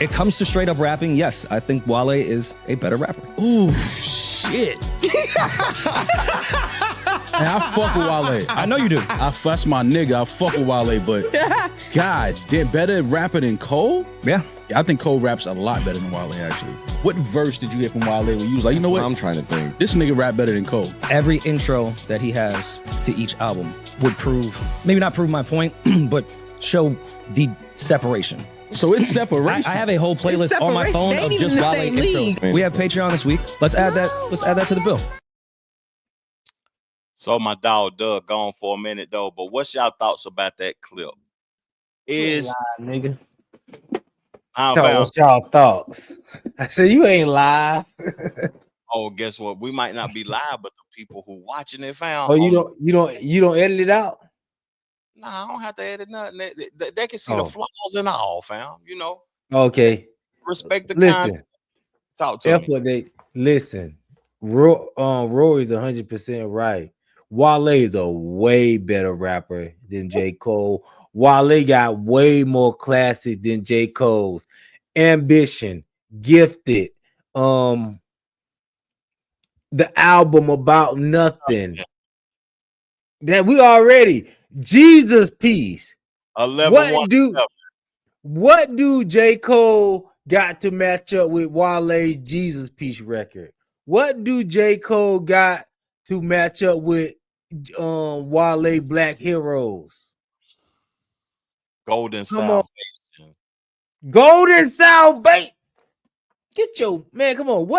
it comes to straight up rapping, yes, I think Wale is a better rapper. Ooh, shit. And I fuck with Wale. I know you do. That's my nigga. I fuck with Wale, but God, better rapper than Cole? Yeah. I think Cole raps a lot better than Wale, actually. What verse did you hear from Wale where you was like, you know what? I'm trying to think. This nigga rap better than Cole. Every intro that he has to each album would maybe not prove my point, but show the separation. So it's separation. I have a whole playlist on my phone of just Wale intros. We have Patreon this week. Let's add that to the bill. So my dog Doug gone for a minute though, but what's y'all thoughts about that clip? Nigga. What's y'all thoughts? I said you ain't live. Oh, guess what? We might not be live, but the people who watching it found. Oh, you don't edit it out? Nah, I don't have to edit nothing. They can see the flaws and all, fam. You know. Okay. Respect the content. Talk to me. Listen. Rory's 100% right. Wale is a way better rapper than J. Cole. Wale got way more classics than J. Cole's. Ambition, Gifted, the album About Nothing. That we already Jesus Piece. What do J. Cole got to match up with Wale's Jesus Piece record? What do J. Cole got to match up with Wale Black Heroes? Golden Salvation. Golden Salvation. Get your man, come on. We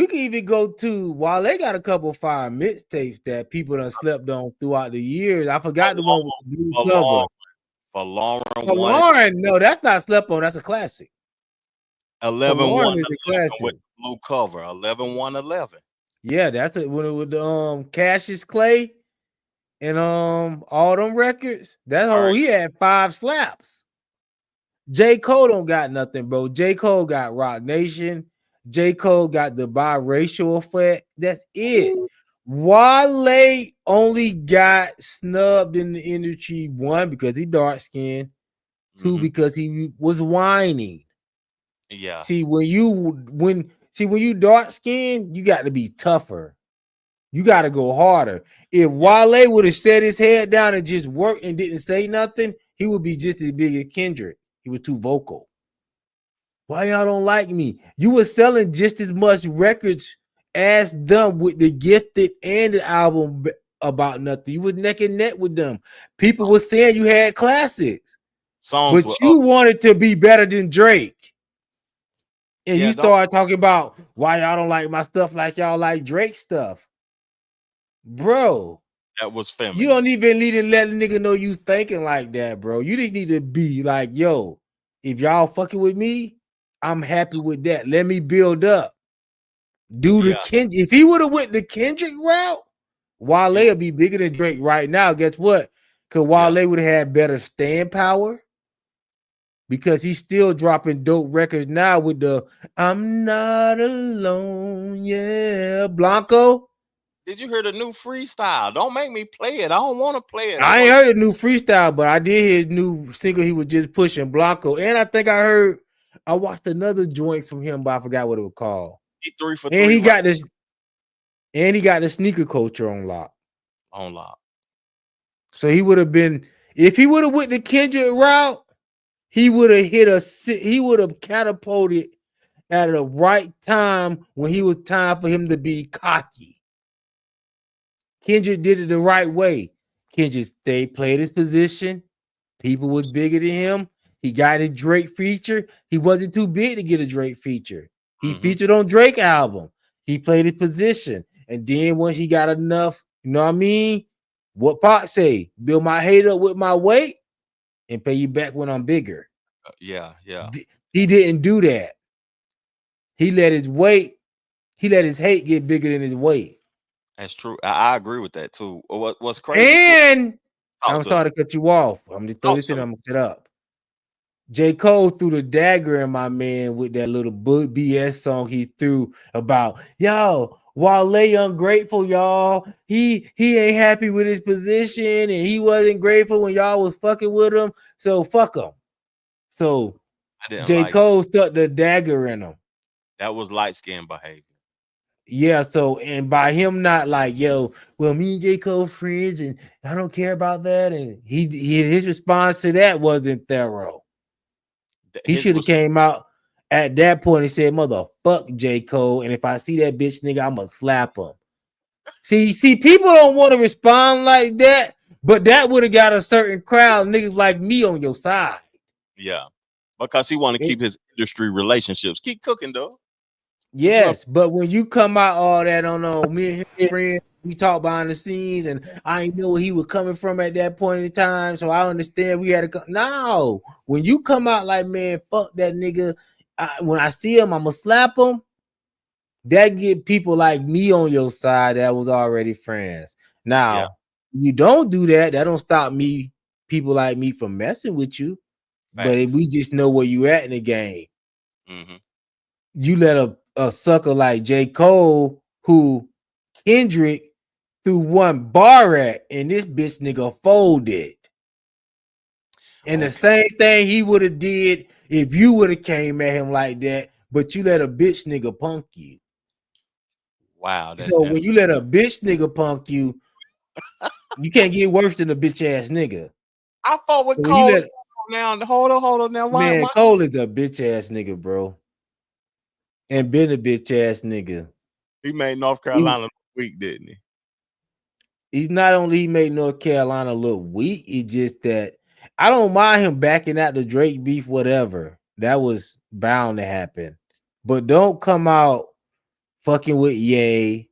can even go to Wale got a couple fire mixtapes that people done slept on throughout the years. I forgot the one with the blue cover. For Lauren, no, that's not slept on. That's a classic. 11-1 is a classic with blue cover. 11-1-11. Yeah, that's it. When it with the Cassius Clay and all them records. That's whole he had 5 slaps. J. Cole don't got nothing, bro. J. Cole got Rock Nation. J. Cole got the biracial effect. That's it. Wale only got snubbed in the industry, one, because he dark skinned, two, because he was whining. Yeah. See, when you dark skinned, you got to be tougher. You got to go harder. If Wale would have set his head down and just worked and didn't say nothing, he would be just as big as Kendrick. He was too vocal. Why y'all don't like me? You were selling just as much records as them with the Gifted and the album About Nothing. You was neck and neck with them. People were saying you had classics, Songs but you wanted to be better than Drake. And you started talking about why y'all don't like my stuff like y'all like Drake stuff. Bro, that was feminine. You don't even need to let a nigga know you thinking like that, bro. You just need to be like, yo, if y'all fucking with me, I'm happy with that. Let me build up. Do the Kendrick. If he would have went the Kendrick route, Wale would be bigger than Drake right now. Guess what? Because Wale would have had better staying power. Because he's still dropping dope records now with the I'm Not Alone. Yeah. Blanco. Did you hear the new freestyle? Don't make me play it. I don't want to play it. I ain't heard a new freestyle, but I did hear his new single he was just pushing, Blanco. And I think I watched another joint from him, but I forgot what it was called. He 3 for 3. And 3. he got the sneaker culture on lock. On lock. So he would have been, if he would have went the Kendrick route, he would have catapulted at the right time when he was time for him to be cocky. Kendrick did it the right way. Kendrick played his position. People was bigger than him. He got his Drake feature. He wasn't too big to get a Drake feature. He featured on Drake album. He played his position. And then once he got enough, you know what I mean? What Pac say? Build my hate up with my weight and pay you back when I'm bigger. Yeah. He didn't do that. He let his hate get bigger than his weight. That's true. I agree with that too. What's crazy? And I'm sorry to cut you off. I'm just throw this in. I'm gonna set up. J. Cole threw the dagger in my man with that little BS song he threw about yo Wale ungrateful, y'all. He ain't happy with his position, and he wasn't grateful when y'all was fucking with him. So fuck him. So J. Cole stuck the dagger in him. That was light skin behavior. Yeah, so and by him not like, yo, well, me and J. Cole friends, and I don't care about that. And his response to that wasn't thorough. He should have came out at that point and said, motherfuck J. Cole. And if I see that bitch nigga, I'ma slap him. See, people don't want to respond like that, but that would have got a certain crowd, niggas like me on your side. Yeah. Because he want to keep his industry relationships. Keep cooking, though. Yes, but when you come out all that on me and his friends, we talk behind the scenes, and I ain't know where he was coming from at that point in time, so I understand we had to come. No, when you come out like, man, fuck that nigga, when I see him, I'ma slap him. That get people like me on your side that was already friends. Now, you don't do that. That don't stop people like me from messing with you. Facts. But if we just know where you at in the game, you let a sucker like J. Cole, who Kendrick threw one bar at, and this bitch nigga folded. And the same thing he would have did if you would have came at him like that, but you let a bitch nigga punk you. Wow. So when you let a bitch nigga punk you, you can't get worse than a bitch ass nigga. I fought with Cole. Now, hold on. Now, man, Cole is a bitch ass nigga, bro. And been a bitch ass nigga. He made North Carolina look weak, didn't he? He's not only he made North Carolina look weak, it's just that I don't mind him backing out the Drake beef, whatever. That was bound to happen. But don't come out fucking with Ye,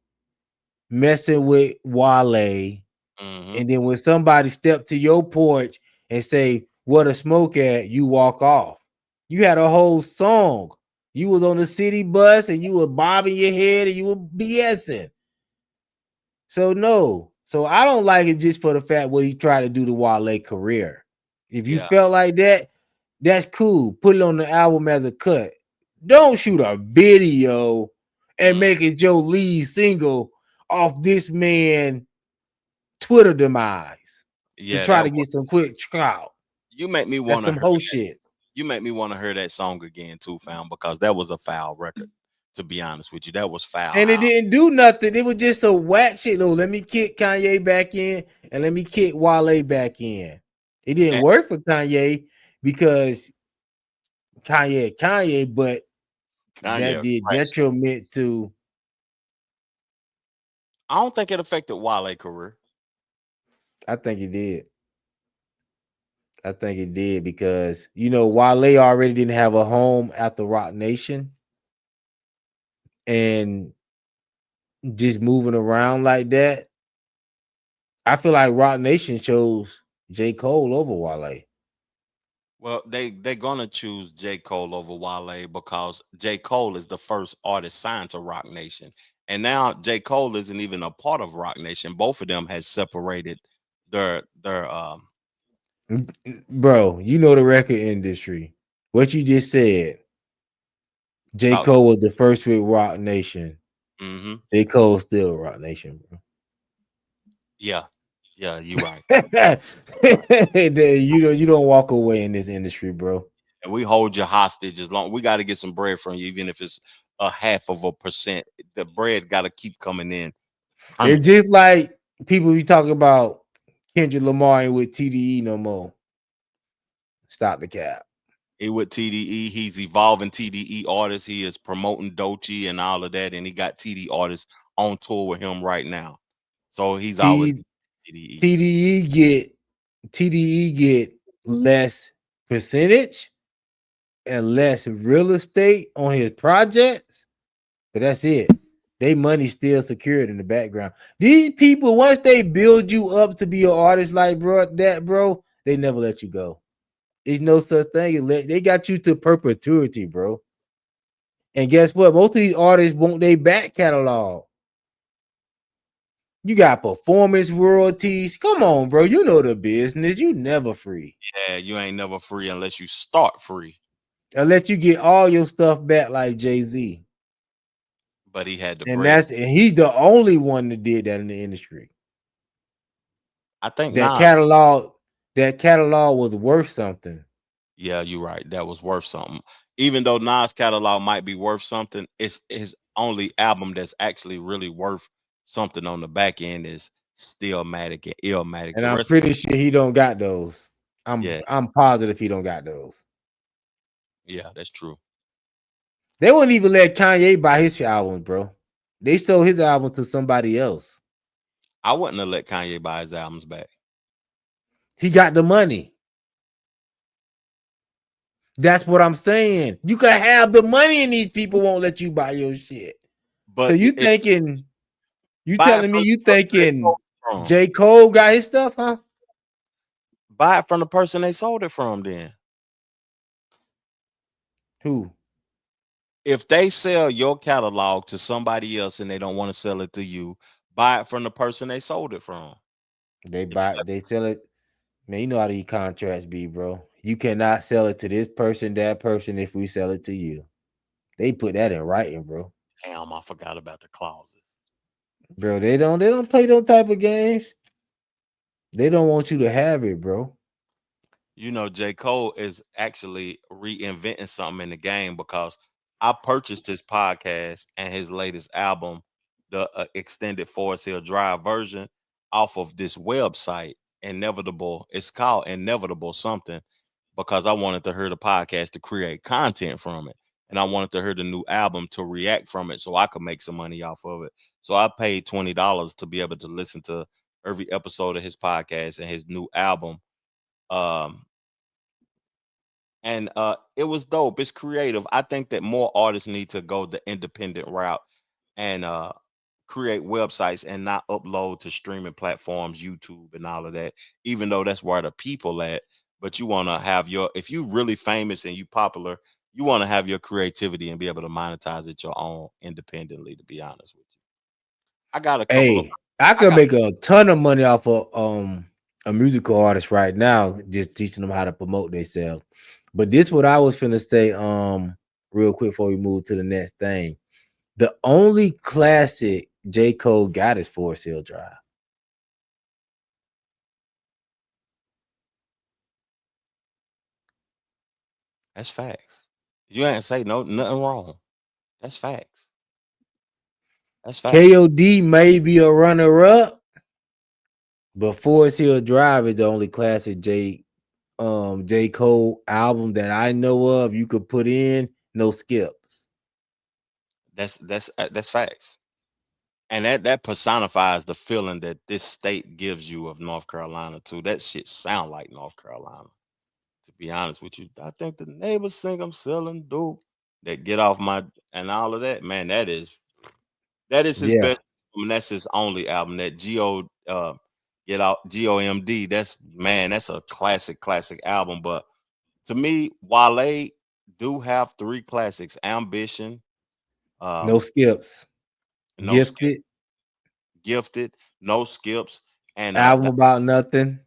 messing with Wale. And then when somebody step to your porch and say, "What a smoke at," you walk off. You had a whole song. You was on the city bus and you were bobbing your head and you were BSing. So no. So I don't like it just for the fact what he tried to do to Wale career. If you felt like that, That's cool. Put it on the album as a cut. Don't shoot a video and make it your lead single off this man Twitter demise to Yeah, try that to was. get some quick clout. You make me That's want to some hear whole that. shit. You make me want to hear that song again too, fam, because that was a foul record. To be honest with you, that was foul. And it didn't do nothing. It was just a whack shit. No, let me kick Kanye back in and let me kick Wale back in. It didn't And work for Kanye because Kanye, but that Kanye did crashed. detriment to. I don't think it affected Wale's career. I think it did. I think it did because Wale already didn't have a home after Rock Nation, and just moving around like that. I feel like Rock Nation chose J. Cole over Wale. Well, they're gonna choose J. Cole over Wale because J. Cole is the first artist signed to Rock Nation. And now J. Cole isn't even a part of Rock Nation. Both of them has separated their Bro, you know the record industry. What you just said. J. talk. Cole was the first with Rock Nation. Mm-hmm. J. Cole still Rock Nation, bro. Yeah. Yeah, you're right. You don't walk away in this industry, bro. And we hold you hostage as long. We got to get some bread from you, even if it's a 0.5%. The bread got to keep coming in. It's just like people be talking about Kendrick Lamar ain't with TDE no more. Stop the cap. He with TDE. He's evolving TDE artists. He is promoting Doechii and all of that, and he got TDE artists on tour with him right now. So he's always TDE. TDE get less percentage and less real estate on his projects, but that's it. They money still secured in the background. These people, once they build you up to be an artist like bro, they never let you go. There's no such thing. They got you to perpetuity, bro. And guess what? Most of these artists want their back catalog. You got performance royalties. Come on, bro. You know the business. You never free. Yeah, you ain't never free unless you start free. Unless you get all your stuff back like Jay-Z. But he had the And bread. he's the only one that did that in the industry. I think that catalog was worth something. Yeah, you're right. That was worth something. Even though Nas' catalog might be worth something, it's his only album that's actually really worth something on the back end is Stillmatic and Illmatic. And The I'm rest pretty sure he don't got those. Yeah. I'm positive he don't got those. Yeah, that's true. They wouldn't even let Kanye buy his albums, bro. They sold his album to somebody else. I wouldn't have let Kanye buy his albums back. He got the money. That's what I'm saying. You can have the money and these people won't let you buy your shit. But so you telling me you thinking J. Cole got his stuff, huh? Buy it from the person they sold it from then. Who? If they sell your catalog to somebody else and they don't want to sell it to you, buy it from the person they sold it from. They sell it. Man, you know how these contracts be, bro. You cannot sell it to this person, that person, if we sell it to you. They put that in writing, bro. Damn, I forgot about the clauses. Bro, they don't play those type of games. They don't want you to have it, bro. You know, J. Cole is actually reinventing something in the game because I purchased his podcast and his latest album, the extended Forest Hill Drive version, off of this website, Inevitable. It's called Inevitable something because I wanted to hear the podcast to create content from it. And I wanted to hear the new album to react from it so I could make some money off of it. So I paid $20 to be able to listen to every episode of his podcast and his new album. And it was dope. It's creative. I think that more artists need to go the independent route and create websites and not upload to streaming platforms, YouTube and all of that, even though that's where the people at. But you want to have if you really famous and you popular, you want to have your creativity and be able to monetize it your own independently, to be honest with you. I got a couple I could make a ton of money off of a musical artist right now, just teaching them how to promote themselves. But this what I was finna say, real quick before we move to the next thing. The only classic J. Cole got is Forest Hill Drive. That's facts. You ain't say nothing wrong. That's facts. That's facts. KOD may be a runner-up, but Forest Hill Drive is the only classic J. Cole album that I know of. You could put in no skips. That's facts. And that personifies the feeling that this state gives you of North Carolina too. That shit sound like North Carolina. To be honest with you, I think the neighbors think I'm selling dope. That get off my and all of that, man. That is his best. I mean, that's his only album. That Get Out GOMD. That's a classic album. But to me, Wale do have 3 classics: Ambition, No skips. No Skip, Gifted, No Skips, and Album About Nothing.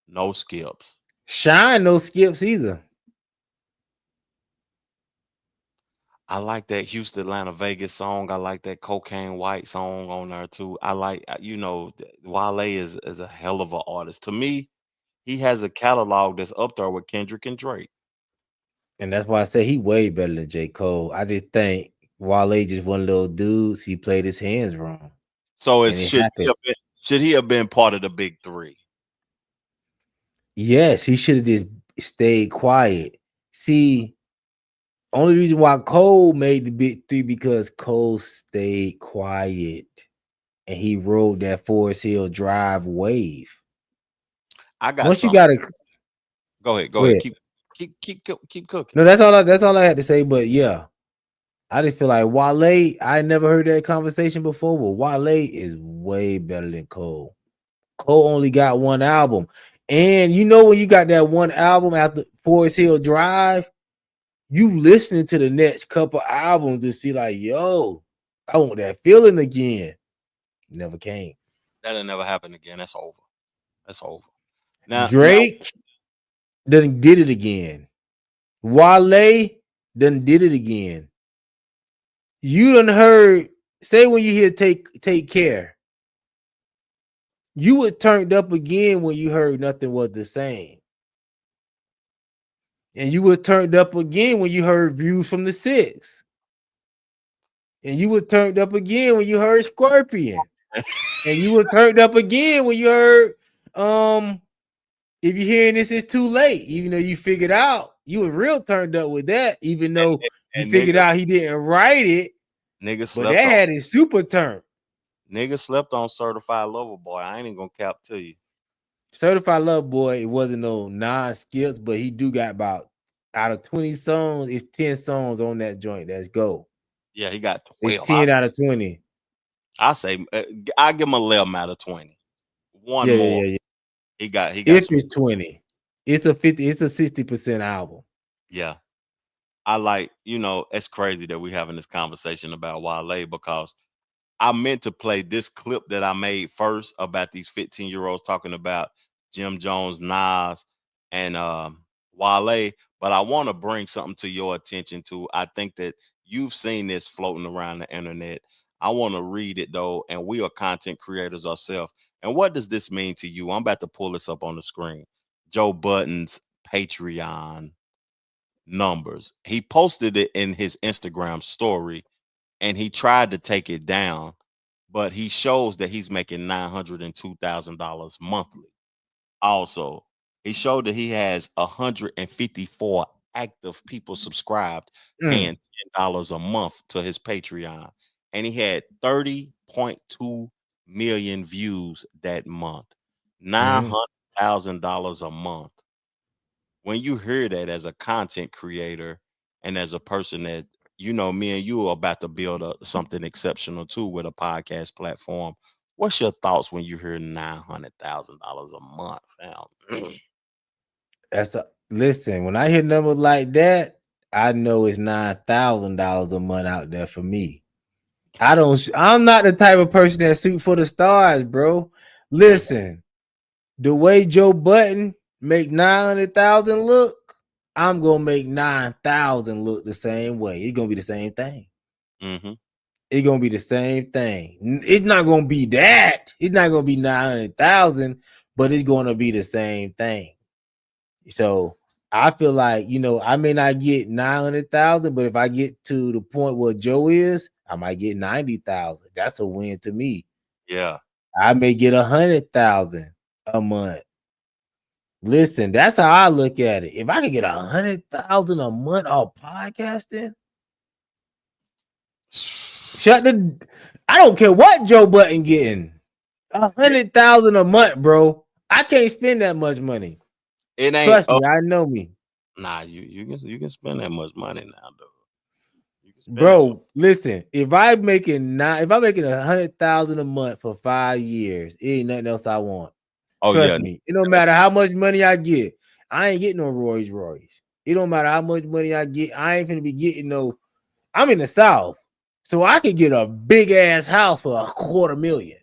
No Skips. Shine, no skips either. I like that Houston, Atlanta, Vegas song. I like that Cocaine White song on there too. I like, Wale is a hell of an artist. To me, he has a catalog that's up there with Kendrick and Drake. And that's why I say he way better than J. Cole. I just think Wale just one of those dudes. He played his hands wrong. So should he have been part of the big 3? Yes, he should have just stayed quiet. See, only reason why Cole made the big 3 because Cole stayed quiet and he rode that Forest Hill Drive wave. I got once you gotta go ahead. Keep cooking. No, that's all I had to say. But yeah, I just feel like Wale, I never heard that conversation before, but Wale is way better than Cole. Cole only got 1 album. And you know when you got that 1 album after Forest Hill Drive, you listening to the next couple albums to see like, yo, I want that feeling again. Never came. That'll never happen again. That's over. Now Drake done did it again. Wale done did it again. You done heard, say when you hear take care, you were turned up again when you heard Nothing Was the Same. And you were turned up again when you heard Views from the 6. And you were turned up again when you heard Scorpion. And you were turned up again when you heard If You're Hearing This, It's Too Late. Even though you figured out, you were real turned up with that, even though you figured out he didn't write it. But that had it super turned. Nigga slept on Certified Lover Boy. I ain't even gonna cap to you. Certified Lover Boy, it wasn't no non-skips, but he do got about out of 20 songs, it's 10 songs on that joint. That's go. Yeah, he got 12. It's 10 out of 20. I say I give him 11 out of 20. One more. Yeah. He got if it's 20. It's a 60% album. Yeah. I like, it's crazy that we're having this conversation about Wale because I meant to play this clip that I made first about these 15-year-olds talking about Jim Jones, Nas, and Wale, but I want to bring something to your attention too. I think that you've seen this floating around the internet. I want to read it though, and we are content creators ourselves. And what does this mean to you? I'm about to pull this up on the screen. Joe Budden's Patreon numbers. He posted it in his Instagram story and he tried to take it down, but he shows that he's making $902,000 monthly. Also, he showed that he has 154 active people subscribed, paying $10 a month to his Patreon, and he had 30.2 million views that month. $900,000 a month. When you hear that as a content creator and as a person that, me and you are about to build something exceptional too with a podcast platform, what's your thoughts when you hear $900,000 a month, fam? Listen, when I hear numbers like that, I know it's $9,000 a month out there for me. I'm not the type of person that shoot for the stars, bro. Listen, the way Joe Budden make $900,000 look, I'm gonna make 9,000 look the same way. It's gonna be the same thing. Mm-hmm. It's gonna be the same thing. It's not gonna be that. It's not gonna be 900,000, but it's gonna be the same thing. So I feel like, I may not get 900,000, but if I get to the point where Joe is, I might get 90,000. That's a win to me. Yeah. I may get 100,000 a month. Listen, that's how I look at it. If I could get 100,000 a month off podcasting, I don't care what Joe Button getting. 100,000 a month, bro. I can't spend that much money. It ain't. Trust me, I know me. Nah, you can spend that much money now, though. Bro, listen. If I'm making 100,000 a month for 5 years, it ain't nothing else I want. Oh, Trust yeah. me. It don't matter how much money I get. I ain't getting no Rolls Royce. It don't matter how much money I get. I ain't finna be getting no. I'm in the South, so I could get a big ass house for $250,000,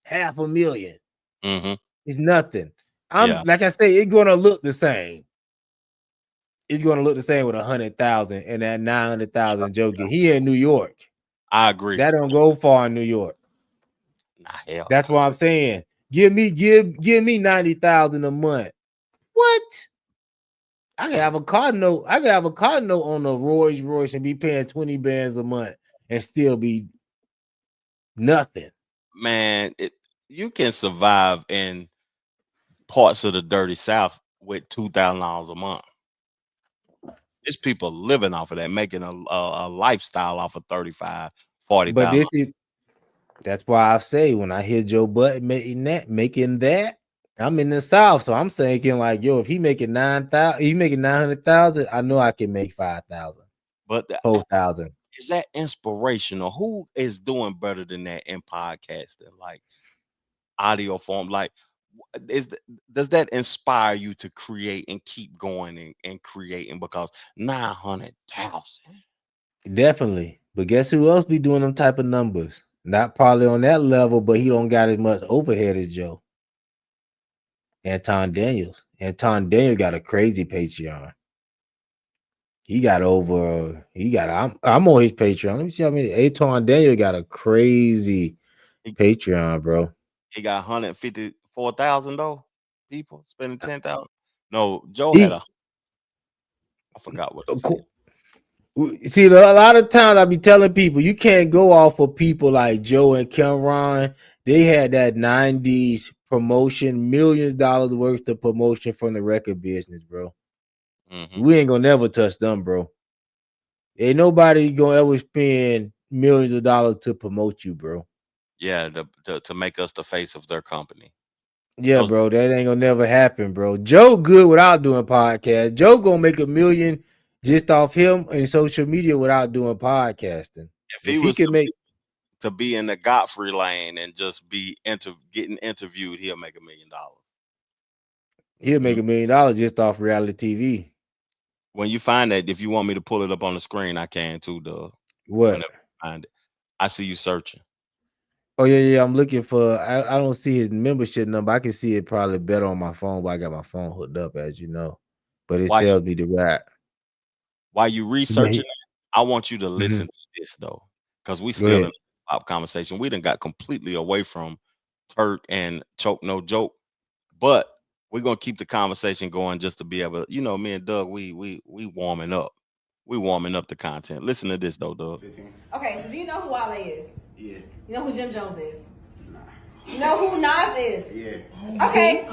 $500,000. Mm-hmm. It's nothing. Like I say, it's gonna look the same. It's gonna look the same with 100,000 and that 900,000 joking. He in New York. I agree. That don't go far in New York. Nah, hell. That's what I'm saying. Give me 90,000 a month. What? I can have a car note. I can have a car note on the Rolls Royce and be paying 20 bands a month and still be nothing. Man, you can survive in parts of the dirty South with $2,000 a month. There's people living off of that, making a lifestyle off of 35, 40,000. But that's why I say when I hear Joe Button making that, I'm in the South, so I'm thinking like, yo, if he making 900,000, I know I can make 5,000, but 4,000. Is that inspirational? Who is doing better than that in podcasting, like audio form? Like, does that inspire you to create and keep going and creating? Because 900,000, definitely. But guess who else be doing them type of numbers? Not probably on that level, but he don't got as much overhead as Joe. Anton Daniels. Anton Daniel got a crazy Patreon. I'm on his Patreon. Let me see how many. Anton Daniel got a crazy Patreon, bro. He got 154,000 though. People spending 10,000. No, Joe had I forgot what it said. See, a lot of times I be telling people you can't go off of people like Joe and Cameron. They had that 90s promotion, millions of dollars worth of promotion from the record business, bro. Mm-hmm. We ain't gonna never touch them, bro. Ain't nobody gonna ever spend millions of dollars to promote you, bro. Yeah, to make us the face of their company. Yeah, bro, that ain't gonna never happen, bro. Joe good without doing podcasts. Joe gonna make $1 million just off him and social media without doing podcasting. If he was to be in the Godfrey lane and just be getting interviewed, he'll make $1 million. He'll make $1 million just off reality TV. When you find that, if you want me to pull it up on the screen, I can too, Doug. What? Find it. I see you searching. Oh yeah. I'm looking for. I don't see his membership number. I can see it probably better on my phone, but I got my phone hooked up, as you know. But it tells me the right. While you researching, I want you to listen to this though, because we still in the pop conversation. We done got completely away from Turk and Choke No Joke, but we're gonna keep the conversation going just to be able to, me and Doug, we warming up. We warming up the content. Listen to this though, Doug. Okay, so do you know who Wale is? Yeah. You know who Jim Jones is? Nah. You know who Nas is? Yeah. Okay.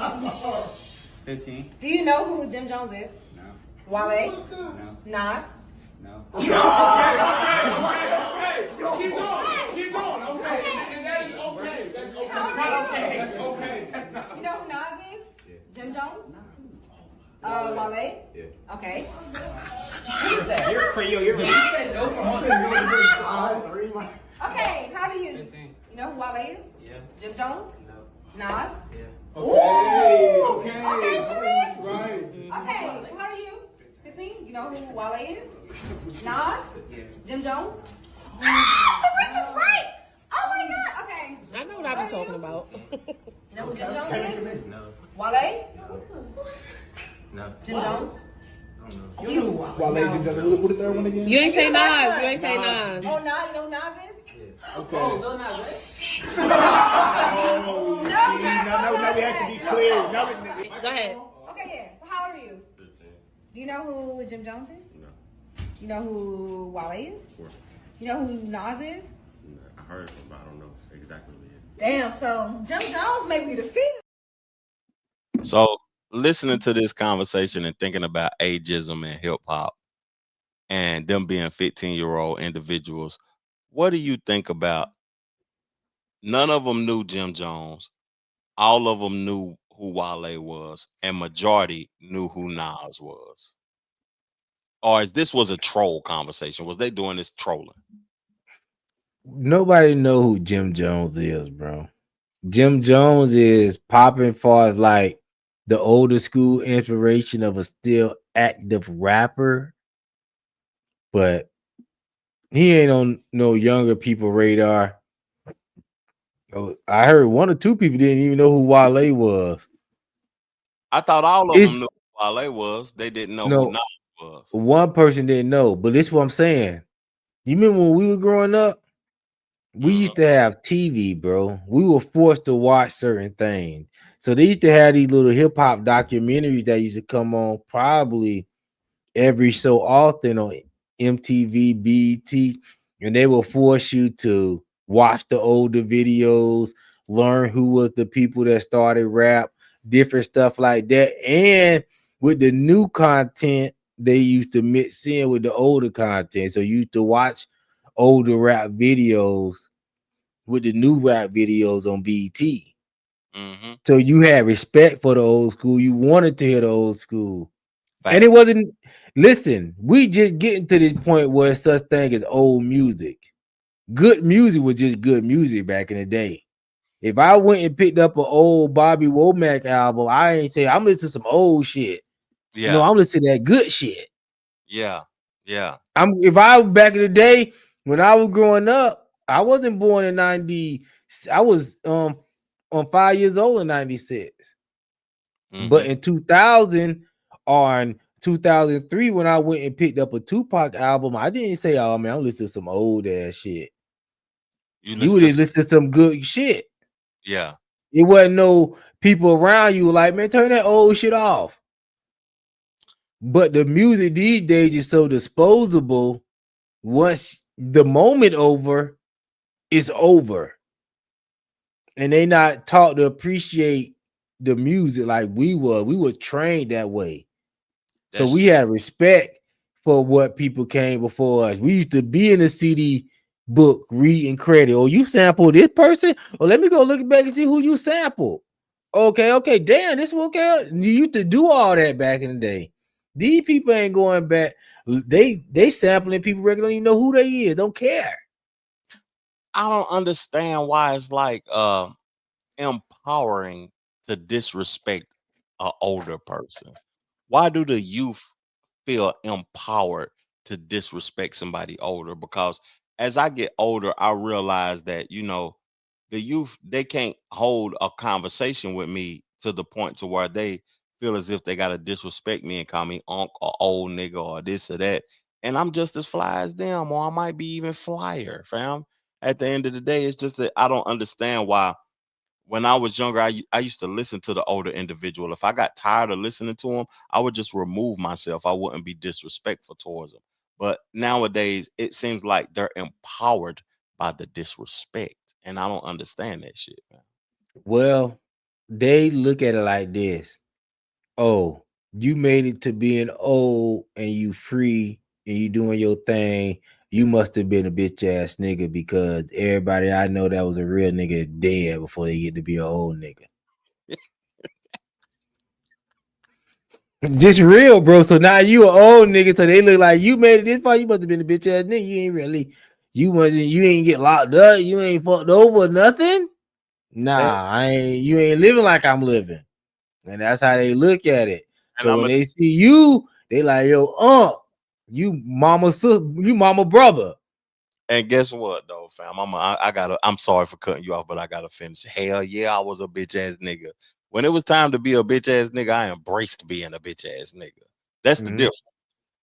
15. Do you know who Jim Jones is? No. Wale? No. Nas? No. Okay. Keep going. Okay. And that is okay. That's okay. That's not okay. That's okay. You know who Nas is? Yeah. Jim Jones? Wale? Yeah. Okay. You're Creole. You're right. You said no for all. Okay, how do you? 15. You know who Wale is? Yeah. Jim Jones? No. Nas? Yeah. Okay, Right. Okay, so how do you? 15? You know who Wale is? Nas? Yeah. Jim Jones? This is right! Oh my god, okay. I know what I've been talking about. You know who Jim Jones is? No. Wale? No. No. Jim Jones? Wale just doesn't look. What the third one again? You ain't say Nas. You ain't say Nas. Oh, Nas, you know Nas is? Okay. Oh, Lil Nas X. Oh, now we have to be clear. Go ahead. Okay, yeah. So how old are you? 15. Do you know who Jim Jones is? No. You know who Wale is? Of course. You know who Nas is? No, I heard of him, but I don't know exactly who he is. Damn, so Jim Jones may be the fit. So listening to this conversation and thinking about ageism and hip hop and them being 15-year-old individuals, what do you think about? None of them knew Jim Jones. All of them knew who Wale was, and majority knew who Nas was. Or is this was a troll conversation? Was they doing this trolling? Nobody know who Jim Jones is, bro. Jim Jones is popping far as like the older school inspiration of a still active rapper, but he ain't on no younger people radar. I heard one or two people didn't even know who Wale was. I thought all of them knew who Wale was. They didn't know who Nas was. One person didn't know, but this is what I'm saying. You remember when we were growing up? We used to have TV, bro. We were forced to watch certain things. So they used to have these little hip hop documentaries that used to come on probably every so often on MTV, BET, and they will force you to watch the older videos, learn who was the people that started rap, different stuff like that. And with the new content, they used to mix in with the older content. So you used to watch older rap videos with the new rap videos on BET. So you had respect for the old school. You wanted to hear the old school. And it wasn't, listen, we just getting to this point where it's such thing as old music. Good music was just good music back in the day. If I went and picked up an old Bobby Womack album, I ain't say I'm listening to some old shit. Yeah. No, I'm listening to that good shit. Yeah. Yeah. If I was back in the day when I was growing up, I wasn't born in 90. I was on 5 years old in 96. But in 2000 or in 2003, when I went and picked up a Tupac album, I didn't say, "Oh man, I'm listening to some old ass shit." You would listen to some good shit. Yeah. It wasn't no people around you like, man, turn that old shit off. But the music these days is so disposable. Once the moment over, it's over. And they not taught to appreciate the music like we were. We were trained that way. So we had respect for what people came before us. We used to be in the CD book reading credit. Oh, you sampled this person? Oh, let me go look back and see who you sampled. Okay, damn, this one okay. You used to do all that back in the day. These people ain't going back. They sampling people regularly, don't even know who they is, don't care. I don't understand why it's like empowering to disrespect an older person. Why do the youth feel empowered to disrespect somebody older? Because as I get older, I realize that, you know, the youth, they can't hold a conversation with me to the point to where they feel as if they got to disrespect me and call me unk or old nigga or this or that. And I'm just as fly as them, or I might be even flyer, fam. At the end of the day, it's just that I don't understand why. When I was younger, I used to listen to the older individual. If I got tired of listening to him, I would just remove myself. I wouldn't be disrespectful towards them. But nowadays, it seems like they're empowered by the disrespect. And I don't understand that shit, man. Well, they look at it like this. Oh, you made it to being old and you free and you doing your thing. You must have been a bitch ass nigga because everybody I know that was a real nigga dead before they get to be an old nigga. Just real, bro. So now you an old nigga, so they look like you made it this far. You must have been a bitch ass nigga. You ain't really, you ain't get locked up, you ain't fucked over nothing. Nah, you ain't living like I'm living. And that's how they look at it. So when they see you, they like, yo, you mama sister, you mama brother. And guess what, though, fam? I'm sorry for cutting you off, but I gotta finish. Hell yeah, I was a bitch ass nigga. When it was time to be a bitch ass nigga, I embraced being a bitch ass nigga. That's the difference.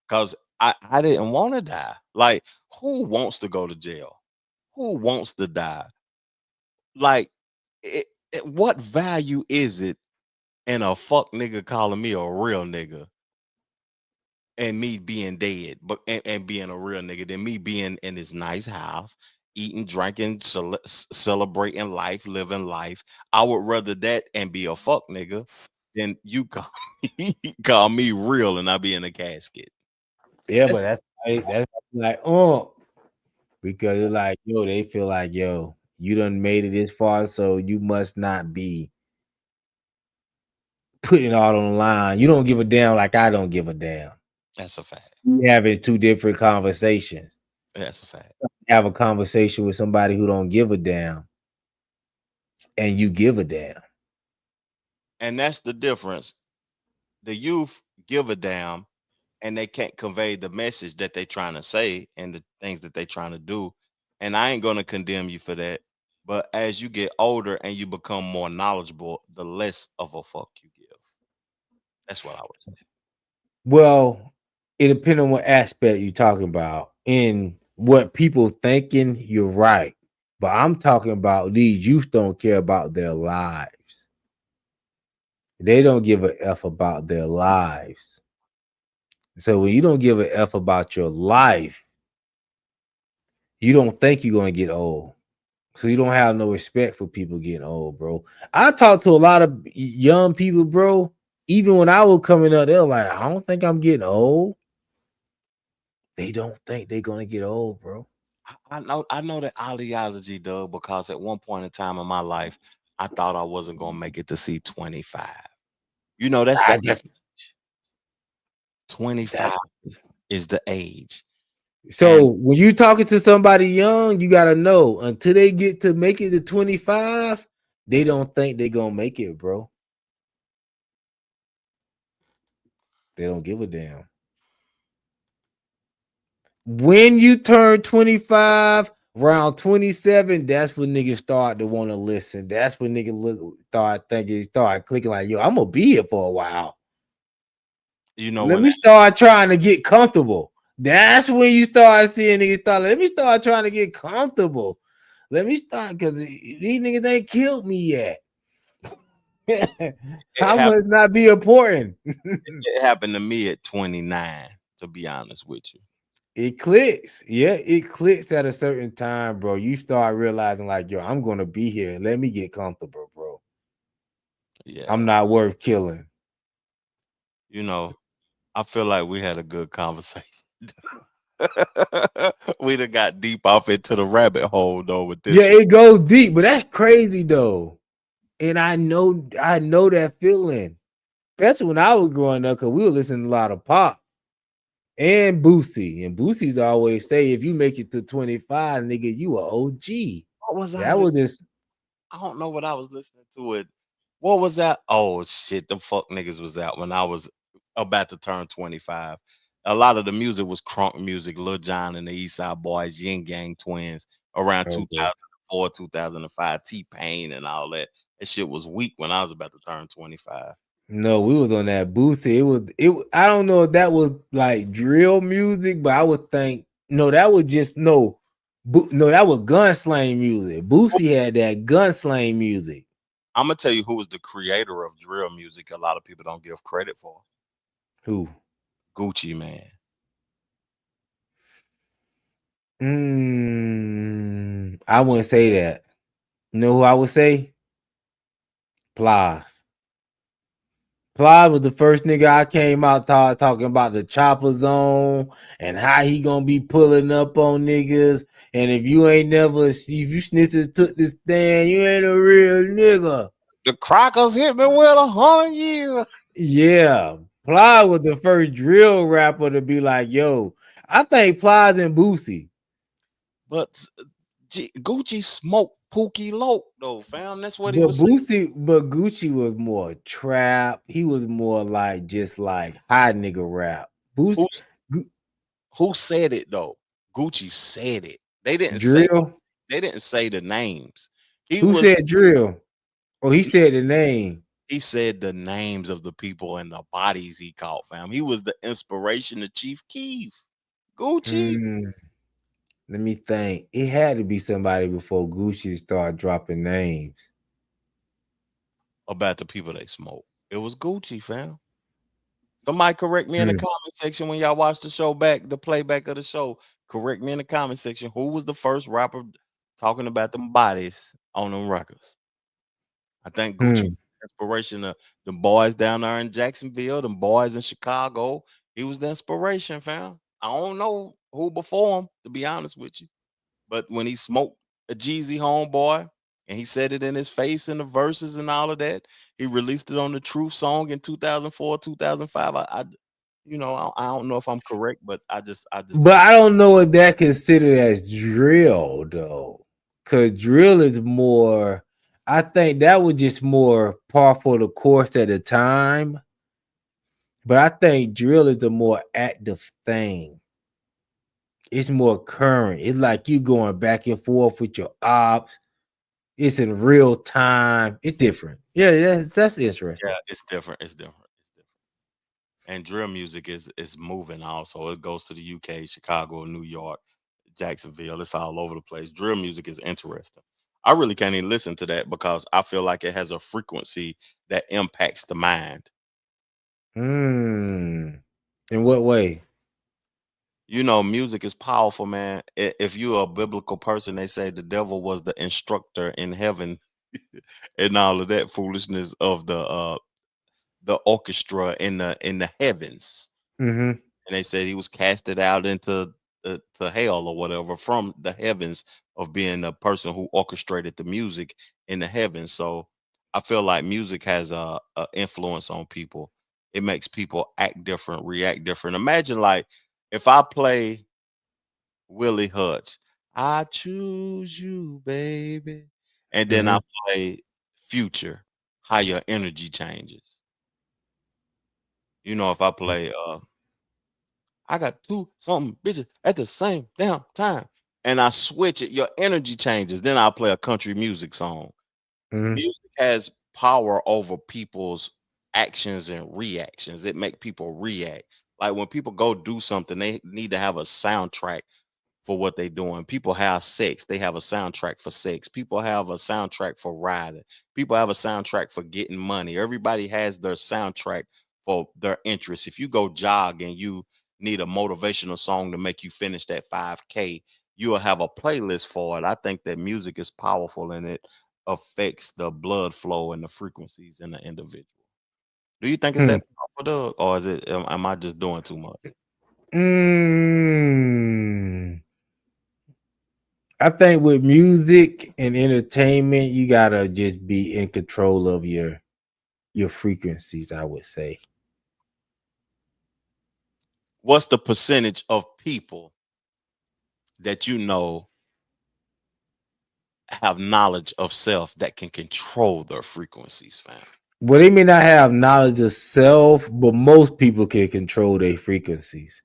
Because I didn't want to die. Like, who wants to go to jail? Who wants to die? Like, what value is it in a fuck nigga calling me a real nigga and me being dead, but and being a real nigga than me being in this nice house, eating, drinking, celebrating life, living life? I would rather that and be a fuck nigga than you call me real and I be in a casket. Yeah, but that's like, because it's like, yo, they feel like, yo, you done made it this far, so you must not be putting it all on the line. You don't give a damn like I don't give a damn. That's a fact. We having two different conversations. That's a fact. Have a conversation with somebody who don't give a damn, and you give a damn. And that's the difference. The youth give a damn, and they can't convey the message that they're trying to say and the things that they're trying to do. And I ain't gonna condemn you for that. But as you get older and you become more knowledgeable, the less of a fuck you give. That's what I would say. Well, it depends on what aspect you're talking about. In what people thinking, you're right. But I'm talking about these youth don't care about their lives. They don't give a F about their lives. So when you don't give a F about your life, you don't think you're going to get old. So you don't have no respect for people getting old, bro. I talk to a lot of young people, bro. Even when I was coming up, they're like, I don't think I'm getting old. They don't think they're going to get old, bro. I know that ideology, Doug, because at one point in time in my life, I thought I wasn't gonna make it to see 25. You know, that's the age. 25 is the age. So when you talking to somebody young, you gotta know until they get to make it to 25, they don't think they're gonna make it, bro. They don't give a damn. When you turn 25, around 27, that's when niggas start to want to listen. That's when niggas start clicking like, yo, I'm gonna be here for a while. You know, let me start trying to get comfortable. That's when you start seeing niggas start. Let me start trying to get comfortable. Let me start because these niggas ain't killed me yet. I must not be important. It happened to me at 29, to be honest with you. It clicks. Yeah, it clicks at a certain time, bro. You start realizing, like, yo, I'm gonna be here. Let me get comfortable, bro. Yeah. I'm not worth killing. You know, I feel like we had a good conversation. We done got deep off into the rabbit hole though with this. Yeah, it goes deep, but that's crazy though. And I know that feeling. Especially when I was growing up, because we were listening to a lot of pop and Boosie. And Boosie's always say, if you make it to 25, nigga, you a OG. What was that? Was just I don't know what I was listening to it. What was that? Oh shit, the fuck niggas was out when I was about to turn 25. A lot of the music was crunk music, Lil Jon and the East Side Boys, Yin Gang Twins, around 2004, 2005, T-Pain and all that. That shit was weak when I was about to turn 25. No, we was on that Boosie. I don't know if that was like drill music, but I would think that was just that was gunslang music. Boosie had that gunslang music. I'm gonna tell you who was the creator of drill music. A lot of people don't give credit for. Who? Gucci Mane. I wouldn't say that. You know who I would say? Plies. Plies was the first nigga I came out talking about the chopper zone and how he gonna be pulling up on niggas. And if you snitches took this stand, you ain't a real nigga. The crackers hit me with 100 years. Yeah. Plies was the first drill rapper to be like, yo, I think Plies and Boosie. But Gucci smoked Pookie Loke though, fam. That's what he was saying. But Gucci was more trap. He was more like just like high nigga rap. Boosie. Who said it though? Gucci said it. They didn't drill. They didn't say the names. Who said drill? Oh, he said the name. He said the names of the people and the bodies he caught, fam. He was the inspiration to Chief Keef. Gucci. Let me think. It had to be somebody before Gucci started dropping names. About the people they smoke. It was Gucci, fam. Somebody correct me in the comment section when y'all watch the show back, the playback of the show. Correct me in the comment section. Who was the first rapper talking about them bodies on them records? I think Gucci was the inspiration of the boys down there in Jacksonville, them boys in Chicago. He was the inspiration, fam. I don't know who before him, to be honest with you. But when he smoked a Jeezy homeboy and he said it in his face in the verses and all of that, he released it on the Truth song in 2004, 2005. I don't know if I'm correct, but I just But I don't know if that considered as drill though, because drill is more. I think that was just more par for the course at the time. But I think drill is a more active thing. It's more current. It's like you going back and forth with your ops. It's in real time. It's different. Yeah, that's interesting. Yeah, it's different. It's different. And drill music is moving also. It goes to the UK, Chicago, New York, Jacksonville. It's all over the place. Drill music is interesting. I really can't even listen to that because I feel like it has a frequency that impacts the mind. In what way? You know, music is powerful, man. If you're a biblical person, they say the devil was the instructor in heaven and all of that foolishness of the orchestra in the heavens. Mm-hmm. And they said he was casted out into to hell or whatever from the heavens of being the person who orchestrated the music in the heavens. So I feel like music has a influence on people. It makes people act different, react different. Imagine like if I play Willie Hutch, I choose you, baby, and then I play Future, how your energy changes. You know, if I play I got two something bitches at the same damn time. And I switch it, your energy changes. Then I'll play a country music song. Music has power over people's actions and reactions. It make people react. Like when people go do something, they need to have a soundtrack for what they're doing. People have sex, they have a soundtrack for sex. People have a soundtrack for riding. People have a soundtrack for getting money. Everybody has their soundtrack for their interests. If you go jog and you need a motivational song to make you finish that 5K, you'll have a playlist for it. I think that music is powerful and it affects the blood flow and the frequencies in the individual. Do you think it's that powerful, Doug, or is it? Am I just doing too much? I think with music and entertainment, you gotta just be in control of your frequencies, I would say. What's the percentage of people that you know have knowledge of self that can control their frequencies, fam? Well, they may not have knowledge of self, but most people can control their frequencies.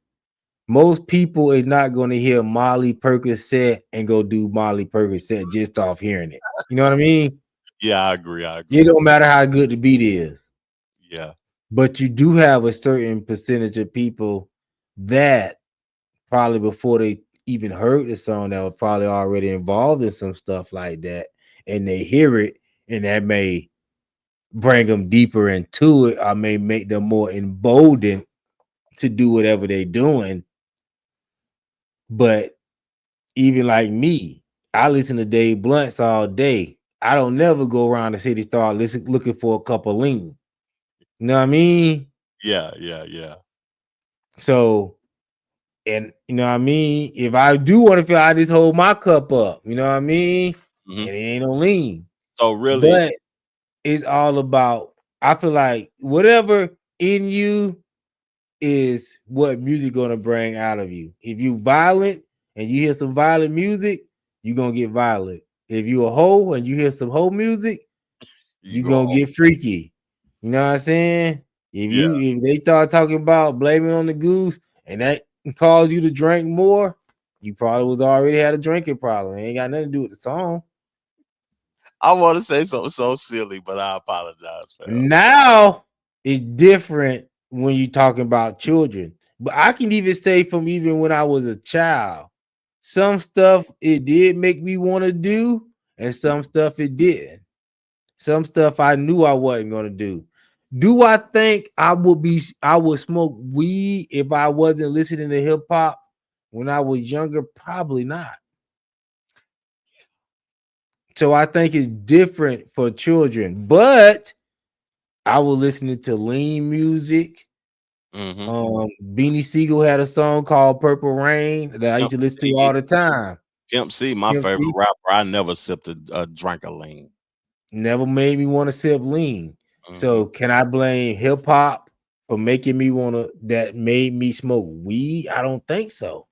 Most people is not going to hear Molly Percocet and go do Molly Percocet just off hearing it. You know what I mean? Yeah, I agree. I agree. It don't matter how good the beat is. Yeah. But you do have a certain percentage of people that probably before they even heard the song that were probably already involved in some stuff like that, and they hear it, and that may bring them deeper into it, or may make them more emboldened to do whatever they're doing. But even like me, I listen to Dave Blunts all day. I don't never go around the city start looking for a cup of lean. You know what I mean? Yeah, yeah, yeah. So, and you know what I mean? If I do want to feel, I just hold my cup up. You know what I mean? And it ain't no lean. So really, but it's all about, I feel like whatever in you is what music gonna bring out of you. If you violent and you hear some violent music, you're gonna get violent. If you a hoe and you hear some hoe music, you're gonna get freaky. You know what I'm saying? If they start talking about blaming on the goose and that cause you to drink more, you probably was already had a drinking problem. It ain't got nothing to do with the song. I want to say something so silly, but I apologize, fam. Now it's different when you're talking about children. But I can even say from even when I was a child, some stuff it did make me want to do, and some stuff it didn't. Some stuff I knew I wasn't gonna do. Do I think I would smoke weed if I wasn't listening to hip hop when I was younger? Probably not. So I think it's different for children, but I was listening to lean music. Beanie Siegel had a song called Purple Rain that I used to listen to all the time. Pimp C, my favorite rapper. I never sipped a drink of lean. Never made me want to sip lean. So can I blame hip hop for making me that made me smoke weed? I don't think so,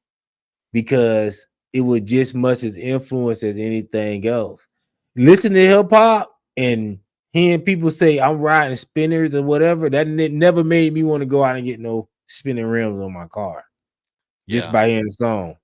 because it was just much as influence as anything else. Listen to hip hop and hearing people say I'm riding spinners or whatever, that never made me want to go out and get no spinning rims on my car just by hearing the song.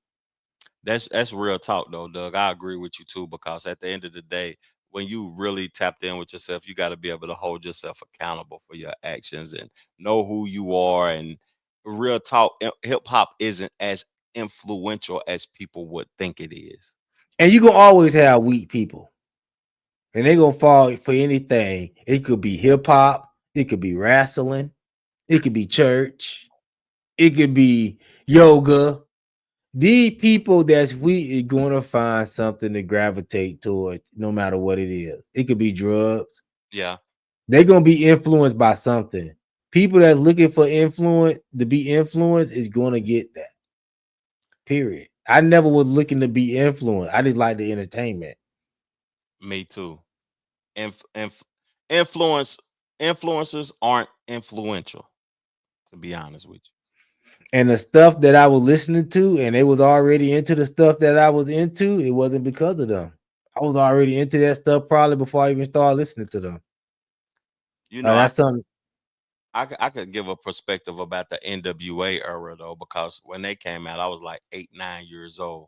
That's real talk though, Doug. I agree with you too, because at the end of the day, when you really tapped in with yourself, you got to be able to hold yourself accountable for your actions and know who you are. And real talk, hip hop isn't as influential as people would think it is. And you gonna always have weak people, and they gonna fall for anything. It could be hip hop, it could be wrestling, it could be church, it could be yoga. These people that's weak is gonna find something to gravitate towards, no matter what it is. It could be drugs. Yeah. They're gonna be influenced by something. People that's looking for influence to be influenced is gonna get that. Period. I never was looking to be influenced. I just like the entertainment. Me too. Influencers aren't influential, to be honest with you. And the stuff that I was listening to, and they was already into the stuff that I was into, it wasn't because of them. I was already into that stuff probably before I even started listening to them. You know, That's something. I could give a perspective about the NWA era though, because when they came out, I was like 8, 9 years old.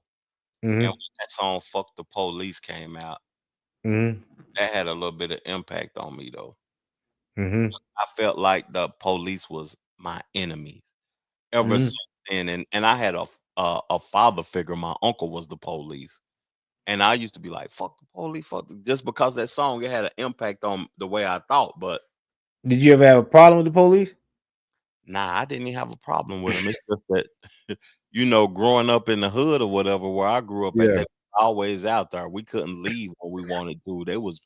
And when that song "Fuck the Police" came out, that had a little bit of impact on me though. I felt like the police was my enemies ever since then, and I had a father figure. My uncle was the police, and I used to be like, "Fuck the police," just because that song, it had an impact on the way I thought. But did you ever have a problem with the police? Nah, I didn't even have a problem with them. It's just that, growing up in the hood or whatever, where I grew up at, they were always out there. We couldn't leave when we wanted to. They was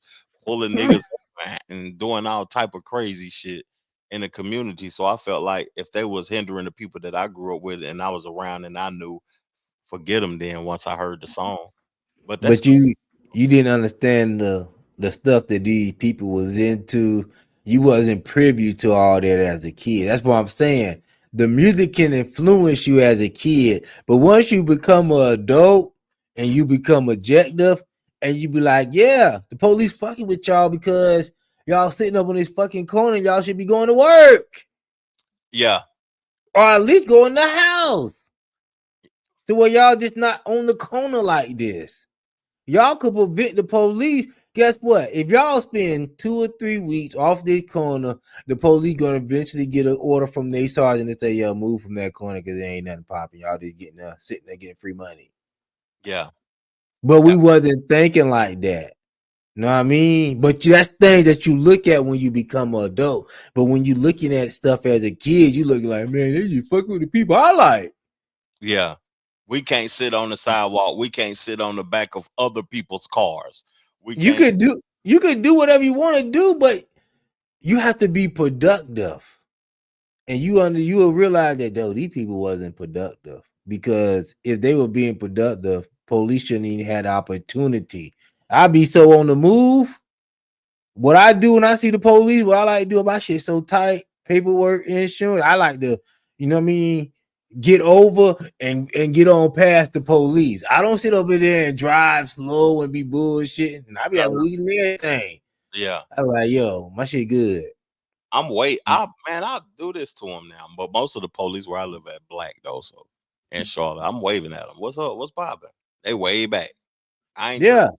pulling niggas up and doing all type of crazy shit in the community. So I felt like if they was hindering the people that I grew up with and I was around and I knew, forget them then once I heard the song. But you didn't understand the stuff that these people was into. You wasn't privy to all that as a kid. That's what I'm saying. The music can influence you as a kid, but once you become an adult and you become objective, and you be like, yeah, the police fucking with y'all because y'all sitting up on this fucking corner, y'all should be going to work. Yeah. Or at least go in the house. To where y'all just not on the corner like this. Y'all could prevent the police. Guess what? If y'all spend 2 or 3 weeks off this corner, the police gonna eventually get an order from their sergeant and say, "Yo, move from that corner because there ain't nothing popping. Y'all just getting sitting there getting free money." Yeah. But we wasn't thinking like that. Know what I mean? But that's things that you look at when you become an adult. But when you looking at stuff as a kid, you looking like, man, they just fucking with the people I like. Yeah. We can't sit on the sidewalk. We can't sit on the back of other people's cars. You could do whatever you want to do, but you have to be productive. And you will realize that though these people wasn't productive, because if they were being productive, police shouldn't even had the opportunity. I'd be so on the move. What I do when I see the police, what I like to do, my shit so tight, paperwork, insurance. I like to, you know what I mean, get over and get on past the police. I don't sit over there and drive slow and be bullshitting. And I be having weed and everything. Yeah. I'm like, yo, my shit good. I'll do this to them now. But most of the police where I live at black though, so in Charlotte, I'm waving at them. What's up? What's popping? They way back. I ain't tripping.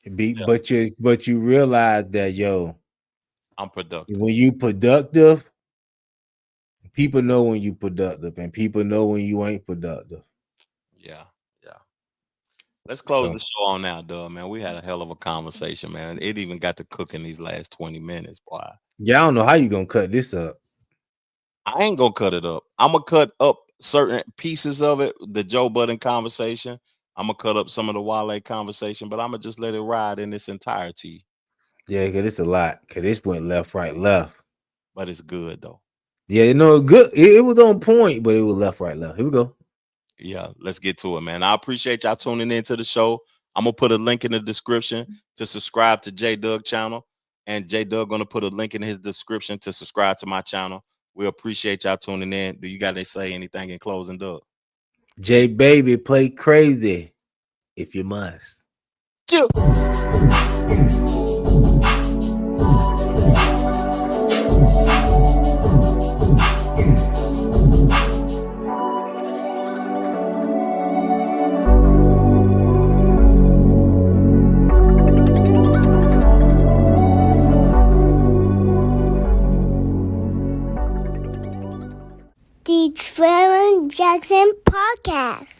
But you realize that, yo, I'm productive. when you productive, people know when you productive, and people know when you ain't productive. Yeah. Let's close the show on now, Doug, man. We had a hell of a conversation, man. It even got to cooking these last 20 minutes, boy. Yeah, I don't know how you gonna cut this up. I ain't gonna cut it up. I'm gonna cut up certain pieces of it, the Joe Budden conversation. I'm gonna cut up some of the Wale conversation, but I'm gonna just let it ride in its entirety. Yeah, because it's a lot. Because this went left, right, left. But it's good, though. Yeah, good. It was on point, but it was left, right, left. Here we go. Yeah, let's get to it, man. I appreciate y'all tuning into the show. I'm gonna put a link in the description to subscribe to J Doug channel, and J Doug gonna put a link in his description to subscribe to my channel. We appreciate y'all tuning in. Do you gotta say anything in closing, Doug? J Baby, play crazy if you must. Chill. The Trevor Jackson Podcast.